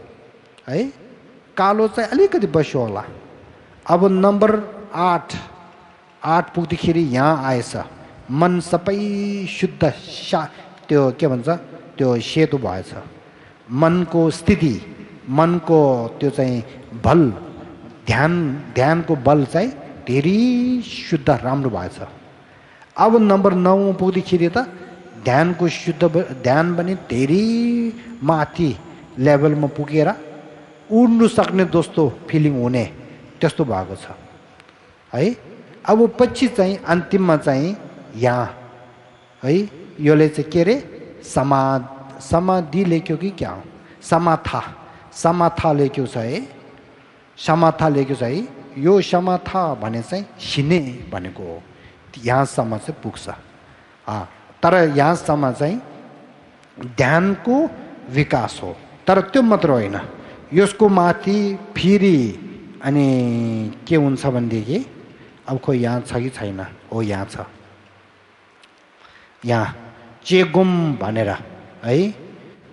है, कालो चाहिँ अलिकति बस्यो होला। अब नम्बर 8 पुग्दाखेरि यहाँ आएछ, मन सबै शुद्ध त्यो के भन्छ त्यो सेतो भएछ। मनको स्थिति, मनको त्यो चाहिँ बल, ध्यानको बल चाहिँ धेरै शुद्ध राम्रो भएछ। अब नम्बर 9 पुग्दाखेरि त ध्यानको शुद्ध ध्यान पनि धेरै माथि लेभलमा पुगेर उड्नु सक्ने जस्तो फिलिङ हुने त्यस्तो भएको छ है। अब पछि चाहिँ अन्तिममा चाहिँ यहाँ है, यसले चाहिँ के अरे समाधि लेख्यो कि क्या हो, समाथा लेख्यो छ है, समाथा लेख्यो छ है। यो समाथा भने चाहिँ सिने भनेको हो, यहाँसम्म चाहिँ पुग्छ। तर यहाँसम्म चाहिँ ध्यानको विकास हो। तर त्यो मात्र होइन, यसको माथि फेरि अनि के हुन्छ भनेदेखि अब खोइ यहाँ छ कि छैन, हो यहाँ छ, यहाँ चेगुम भनेर है,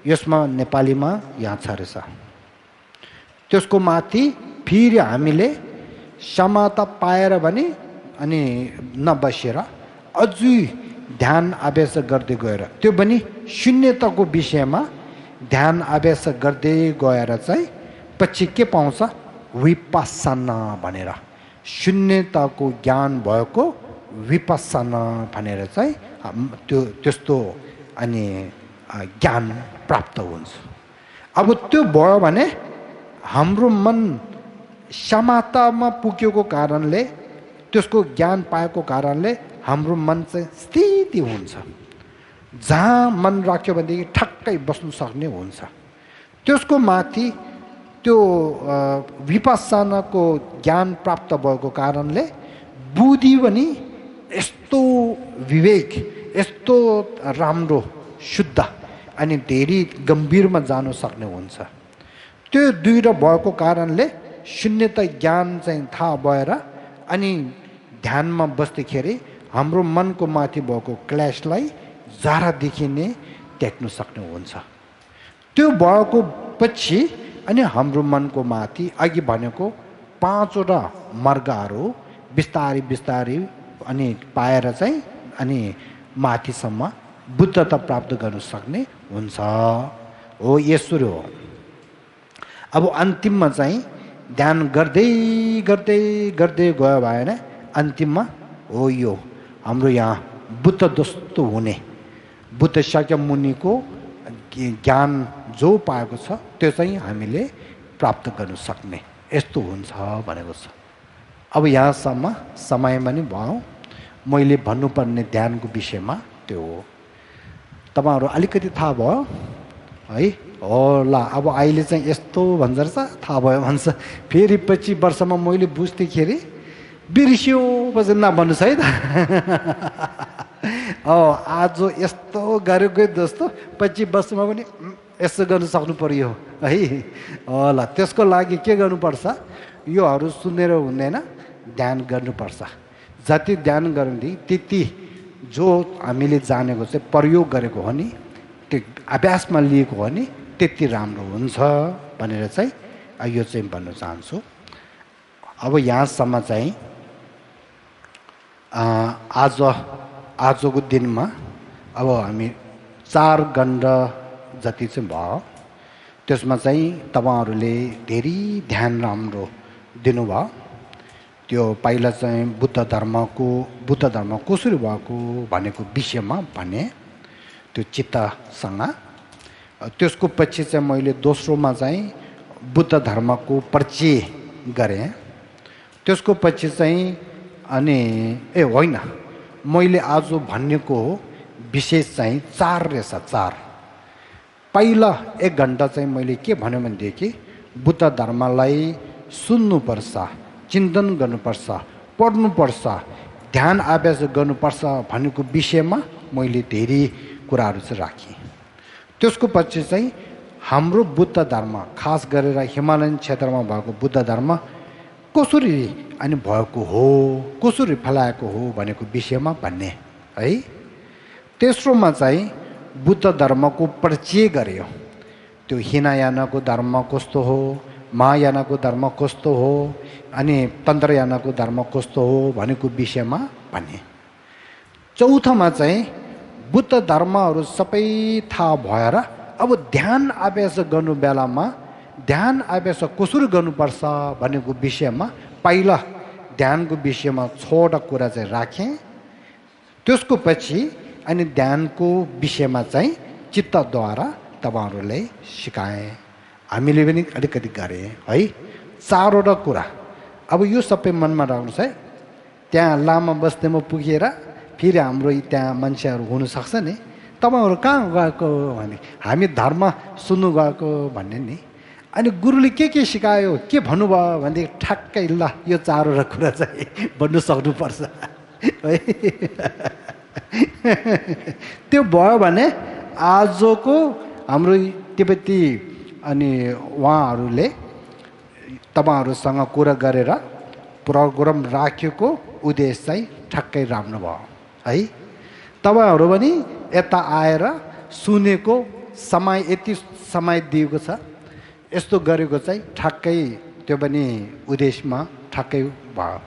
यसमा नेपालीमा यहाँ छ रहेछ। त्यसको माथि फेरि हामीले समाता पाएर भने अनि नबसेर अझै ध्यान अभ्यास गर्दै गएर, त्यो पनि शून्यताको विषयमा ध्यान अभ्यास गर्दै गएर चाहिँ पछि के पाउँछ, विपस्सना भनेर, शून्यताको ज्ञान भएको विपस्सना भनेर चाहिँ त्यस्तो अनि ज्ञान प्राप्त हुन्छ। अब त्यो भयो भने हाम्रो मन समातामा पुगेको कारणले, त्यसको ज्ञान पाएको कारणले हाम्रो मन चाहिँ स्थिति हुन्छ, जहाँ मन राख्यो भनेदेखि ठक्कै बस्नु सक्ने हुन्छ। त्यसको माथि त्यो विपस्सनाको ज्ञान प्राप्त भएको कारणले बुद्धि पनि यस्तो विवेक, यस्तो राम्रो शुद्ध अनि धेरै गम्भीरमा जानु सक्ने हुन्छ। त्यो दुईटा भएको कारणले शून्यता ज्ञान चाहिँ थाहा भएर अनि ध्यानमा बस्दाखेरि हाम्रो मनको माथि भएको क्ल्यासलाई जरा देखिने देख्न सक्ने हुन्छ। त्यो भएको पछि अनि हाम्रो मनको माथि अघि भनेको 5वटा मार्गहरू बिस्तारै बिस्तारै अनि पाएर चाहिँ अनि माथिसम्म बुद्धता प्राप्त गर्न सक्ने हुन्छ। हो यसरी हो। अब अन्तिममा चाहिँ ध्यान गर्दै गर्दै गर्दै गयो भएन, अन्तिममा हो यो हाम्रो यहाँ बुद्ध जस्तो हुने, बुद्ध शाक्यमुनिको ज्ञान जो पाएको छ त्यो चाहिँ हामीले प्राप्त गर्न सक्ने यस्तो हुन्छ भनेको छ। अब यहाँसम्म समय पनि भयो, मैले भन्नुपर्ने ध्यानको विषयमा त्यो हो। तपाईँहरू अलिकति थाहा भयो है? होला, अब अहिले चाहिँ यस्तो भन्छ रहेछ, थाहा भयो भन्छ, फेरि 25 वर्षमा मैले बुझ्दाखेरि बिर्स्यो पछि नभन्नुहोस् है त। आज यस्तो गरेको जस्तो 25 वर्षमा पनि यसो गर्नु सक्नु पर्यो है। ल त्यसको लागि के गर्नुपर्छ, योहरू सुनेर हुँदैन, ध्यान गर्नुपर्छ। जति ध्यान गऱ्यो त्यति जो हामीले जानेको चाहिँ प्रयोग गरेको हो नि, त्यो अभ्यासमा लिएको हो नि, त्यति राम्रो हुन्छ भनेर चाहिँ यो चाहिँ भन्न चाहन्छु। अब यहाँसम्म चाहिँ आजको दिनमा अब हामी 4 घण्टा जति चाहिँ भयो। त्यसमा चाहिँ तपाईँहरूले धेरै ध्यान राम्रो दिनुभयो। त्यो पहिला चाहिँ बुद्ध धर्म कसरी भएको भनेको विषयमा भने, त्यो चित्तसँग। त्यसको पछि चाहिँ मैले दोस्रोमा चाहिँ बुद्ध धर्मको परिचय गरेँ। त्यसको पछि चाहिँ अनि होइन, मैले आज भनेको विशेष चाहिँ 4 रहेछ। 4 पहिला 1 घण्टा चाहिँ मैले के भन्यो भनेदेखि बुद्ध धर्मलाई सुन्नुपर्छ, चिन्तन गर्नुपर्छ, पढ्नुपर्छ, ध्यान अभ्यास गर्नुपर्छ भनेको विषयमा मैले धेरै कुराहरू चाहिँ राखेँ। त्यसको पछि चाहिँ हाम्रो बुद्ध धर्म, खास गरेर हिमालयन क्षेत्रमा भएको बुद्ध धर्म कसरी अनि भएको हो, कसरी फैलाएको हो भनेको विषयमा भन्ने है। तेस्रोमा चाहिँ बुद्ध धर्मको परिचय गर्यो। त्यो हिनायानाको धर्म कस्तो हो, महायानको धर्म कस्तो हो, अनि तन्त्रयानाको धर्म कस्तो हो भनेको विषयमा भने। चौथोमा चाहिँ बुद्ध धर्महरू सबै थाहा भएर अब ध्यान अभ्यास गर्नु बेलामा ध्यान अभ्यास कसरी गर्नुपर्छ भनेको विषयमा पहिला ध्यानको विषयमा 6वटा कुरा चाहिँ राखेँ। त्यसको पछि अनि ध्यानको विषयमा चाहिँ चित्तद्वारा तपाईँहरूलाई सिकाएँ। हामीले पनि अलिकति गरेँ है। 4वटा कुरा। अब यो सबै मनमा राख्नुहोस् है। त्यहाँ लामा बस्तीमा पुगेर फेरि हाम्रो त्यहाँ मान्छेहरू हुनसक्छ नि, तपाईँहरू कहाँ गएको भने हामी धर्म सुन्नु गएको भन्ने नि। अनि गुरुले के सिकायो, के भन्नुभयो भनेदेखि ठ्याक्कै ल यो 4वटा कुरा चाहिँ भन्नु सक्नुपर्छ है। त्यो भयो भने आजको हाम्रो तिब्बती अनि उहाँहरूले तपाईँहरूसँग कुरा गरेर प्रोग्राम राखेको उद्देश्य चाहिँ ठ्याक्कै राम्रो भयो है। तपाईँहरू पनि यता आएर सुनेको समय यति समय दिएको छ, यस्तो गरेको चाहिँ ठ्याक्कै त्यो पनि उद्देश्यमा ठ्याक्कै भयो।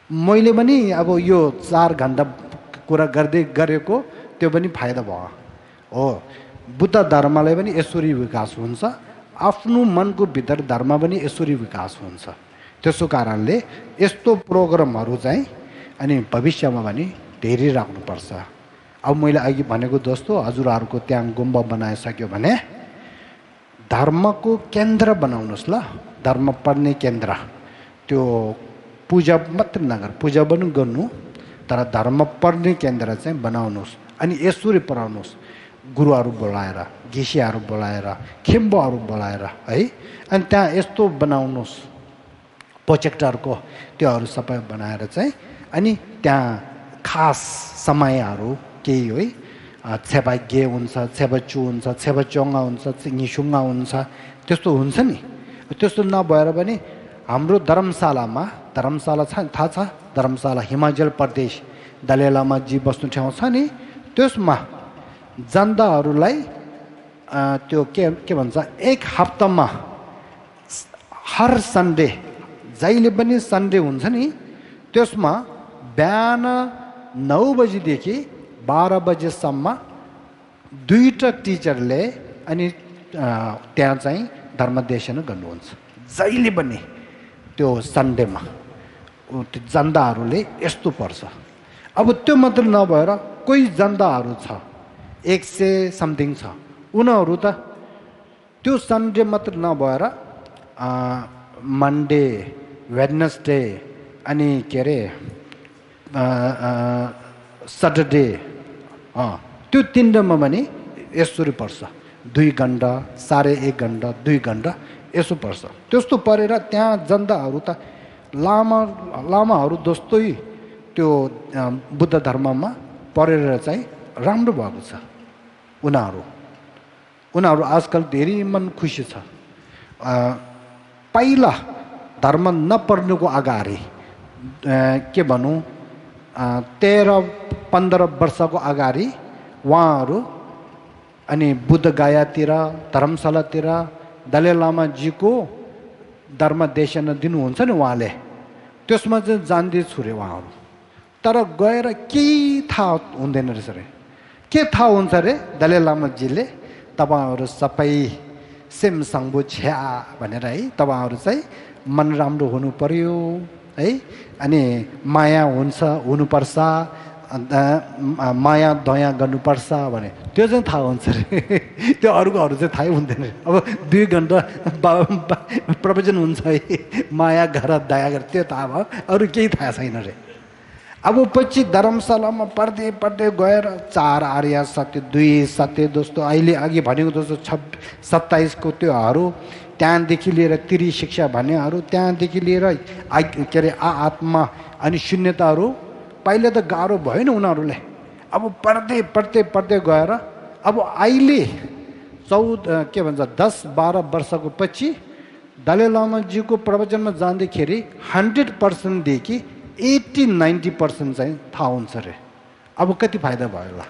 मैले पनि अब यो 4 घण्टा कुरा गर्दै गरेको त्यो पनि फाइदा भयो हो। बुद्ध धर्मलाई पनि यसरी विकास हुन्छ, आफ्नो मनको भित्र धर्म पनि यसरी विकास हुन्छ। त्यसो कारणले यस्तो प्रोग्रामहरू चाहिँ अनि भविष्यमा पनि धेरै राख्नुपर्छ। अब मैले अघि भनेको जस्तो हजुरहरूको त्यहाँ गुम्बा बनाइसक्यो भने धर्मको केन्द्र बनाउनुहोस् ल। धर्म पढ्ने केन्द्र, त्यो पूजा मात्र नगर, पूजा पनि गर्नु तर धर्म पढ्ने केन्द्र चाहिँ बनाउनुहोस्। अनि यसरी पढाउनुहोस्, गुरुहरू बोलाएर, घिसियाहरू बोलाएर, खेम्बोहरू बोलाएर है। अनि त्यहाँ यस्तो बनाउनुहोस् प्रोजेक्टरको, त्योहरू सबै बनाएर चाहिँ अनि त्यहाँ खास समयहरू केही है, छेपागे हुन्छ, छेपचु हुन्छ, छेपचोङ्गा हुन्छ, निसुङ्गा हुन्छ, त्यस्तो हुन्छ नि। त्यस्तो नभएर पनि हाम्रो धर्मशाला छ, थाहा छ धर्मशाला, हिमाचल प्रदेश दलाई लामाजी बस्नु ठाउँ छ नि, त्यसमा जनताहरूलाई त्यो के भन्छ 1 हप्तामा हर सन्डे, जहिले पनि सन्डे हुन्छ नि, त्यसमा बिहान 9 बजीदेखि 12 बजेसम्म 2टा टिचरले अनि त्यहाँ चाहिँ धर्मदेशन गर्नुहुन्छ। जहिले पनि त्यो सन्डेमा त्यो जनताहरूले यस्तो पर्छ। अब त्यो मात्र नभएर कोही जनताहरू छ 100 समथिङ छ, उनीहरू त त्यो सन्डे मात्र नभएर मन्डे, वेडनेसडे अनि के अरे सटरडे, त्यो 3 दिनमा पनि यसरी पर्छ। 2 घण्टा, 1.5 घण्टा, 2 घण्टा यसो पर्छ। त्यस्तो परेर त्यहाँ जनताहरू त लामाहरू जस्तै त्यो बुद्ध धर्ममा परेर चाहिँ राम्रो भएको छ उनीहरू आजकल धेरै मन खुसी छ। पहिला धर्म नपर्नुको अगाडि के भनौँ 13-15 वर्षको अगाडि उहाँहरू अनि बुद्ध गयातिर धर्मशालातिर दलाई लामाजीको धर्म देशन दिनुहुन्छ नि उहाँले, त्यसमा चाहिँ जान्दैछु रे उहाँहरू। तर गएर केही थाहा हुँदैन रहेछ रे। के थाहा हुन्छ रे दलाई लामाजीले तपाईँहरू सबै सेम साङ्बो छ्या भनेर है, तपाईँहरू चाहिँ मन राम्रो हुनु पर्यो है, अनि माया हुनुपर्छ, माया दया गर्नुपर्छ भने त्यो चाहिँ थाहा हुन्छ रे। त्यो अरूकोहरू चाहिँ थाहै हुँदैन। अब 2 घन्टा प्रवचन हुन्छ है, माया गर दया गर, त्यो थाहा भयो, अरू केही थाहा छैन रे। अब पछि धर्मशालामा पढ्दै पढ्दै गएर 4 आर्य सत्य, 2 सत्य दोस्तो, अहिले अघि भनेको जस्तो 27 को त्योहरू, त्यहाँदेखि लिएर त्रिशिक्षा भन्नेहरू, त्यहाँदेखि लिएर के अरे आत्मा अनि शून्यताहरू पहिले त गाह्रो भयो नि उनीहरूलाई। अब पढ्दै गएर अब अहिले 10-12 वर्षको पछि दलाई लामाजीको प्रवचनमा जाँदाखेरि 100% देखि 80-90% चाहिँ थाहा हुन्छ रे। अब कति फाइदा भयो होला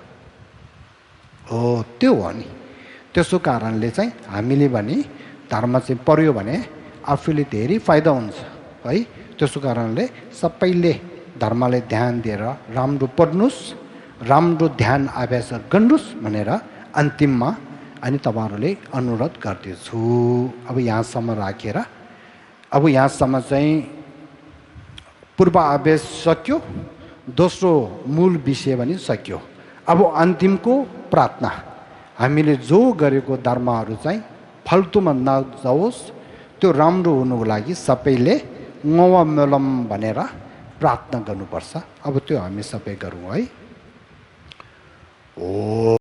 हो, त्यो हो नि। त्यसो कारणले चाहिँ हामीले भने धर्म चाहिँ पर्यो भने आफूले धेरै फाइदा हुन्छ है। त्यसो कारणले सबैले धर्मलाई ध्यान दिएर राम्रो पढ्नुहोस्, राम्रो ध्यान अभ्यास गर्नुहोस् भनेर अन्तिममा अनि तपाईँहरूले अनुरोध गर्दैछु। अब यहाँसम्म राखेर अब यहाँसम्म चाहिँ पूर्व अभ्यास सक्यो, दोस्रो मूल विषय पनि सक्यो। अब अन्तिमको प्रार्थना, हामीले जो गरेको धर्महरू चाहिँ फाल्तुमा नजाओस्, त्यो राम्रो हुनुको लागि सबैले मेलम भनेर प्रार्थना गर्नुपर्छ। अब त्यो हामी सबै गरौँ है। ओ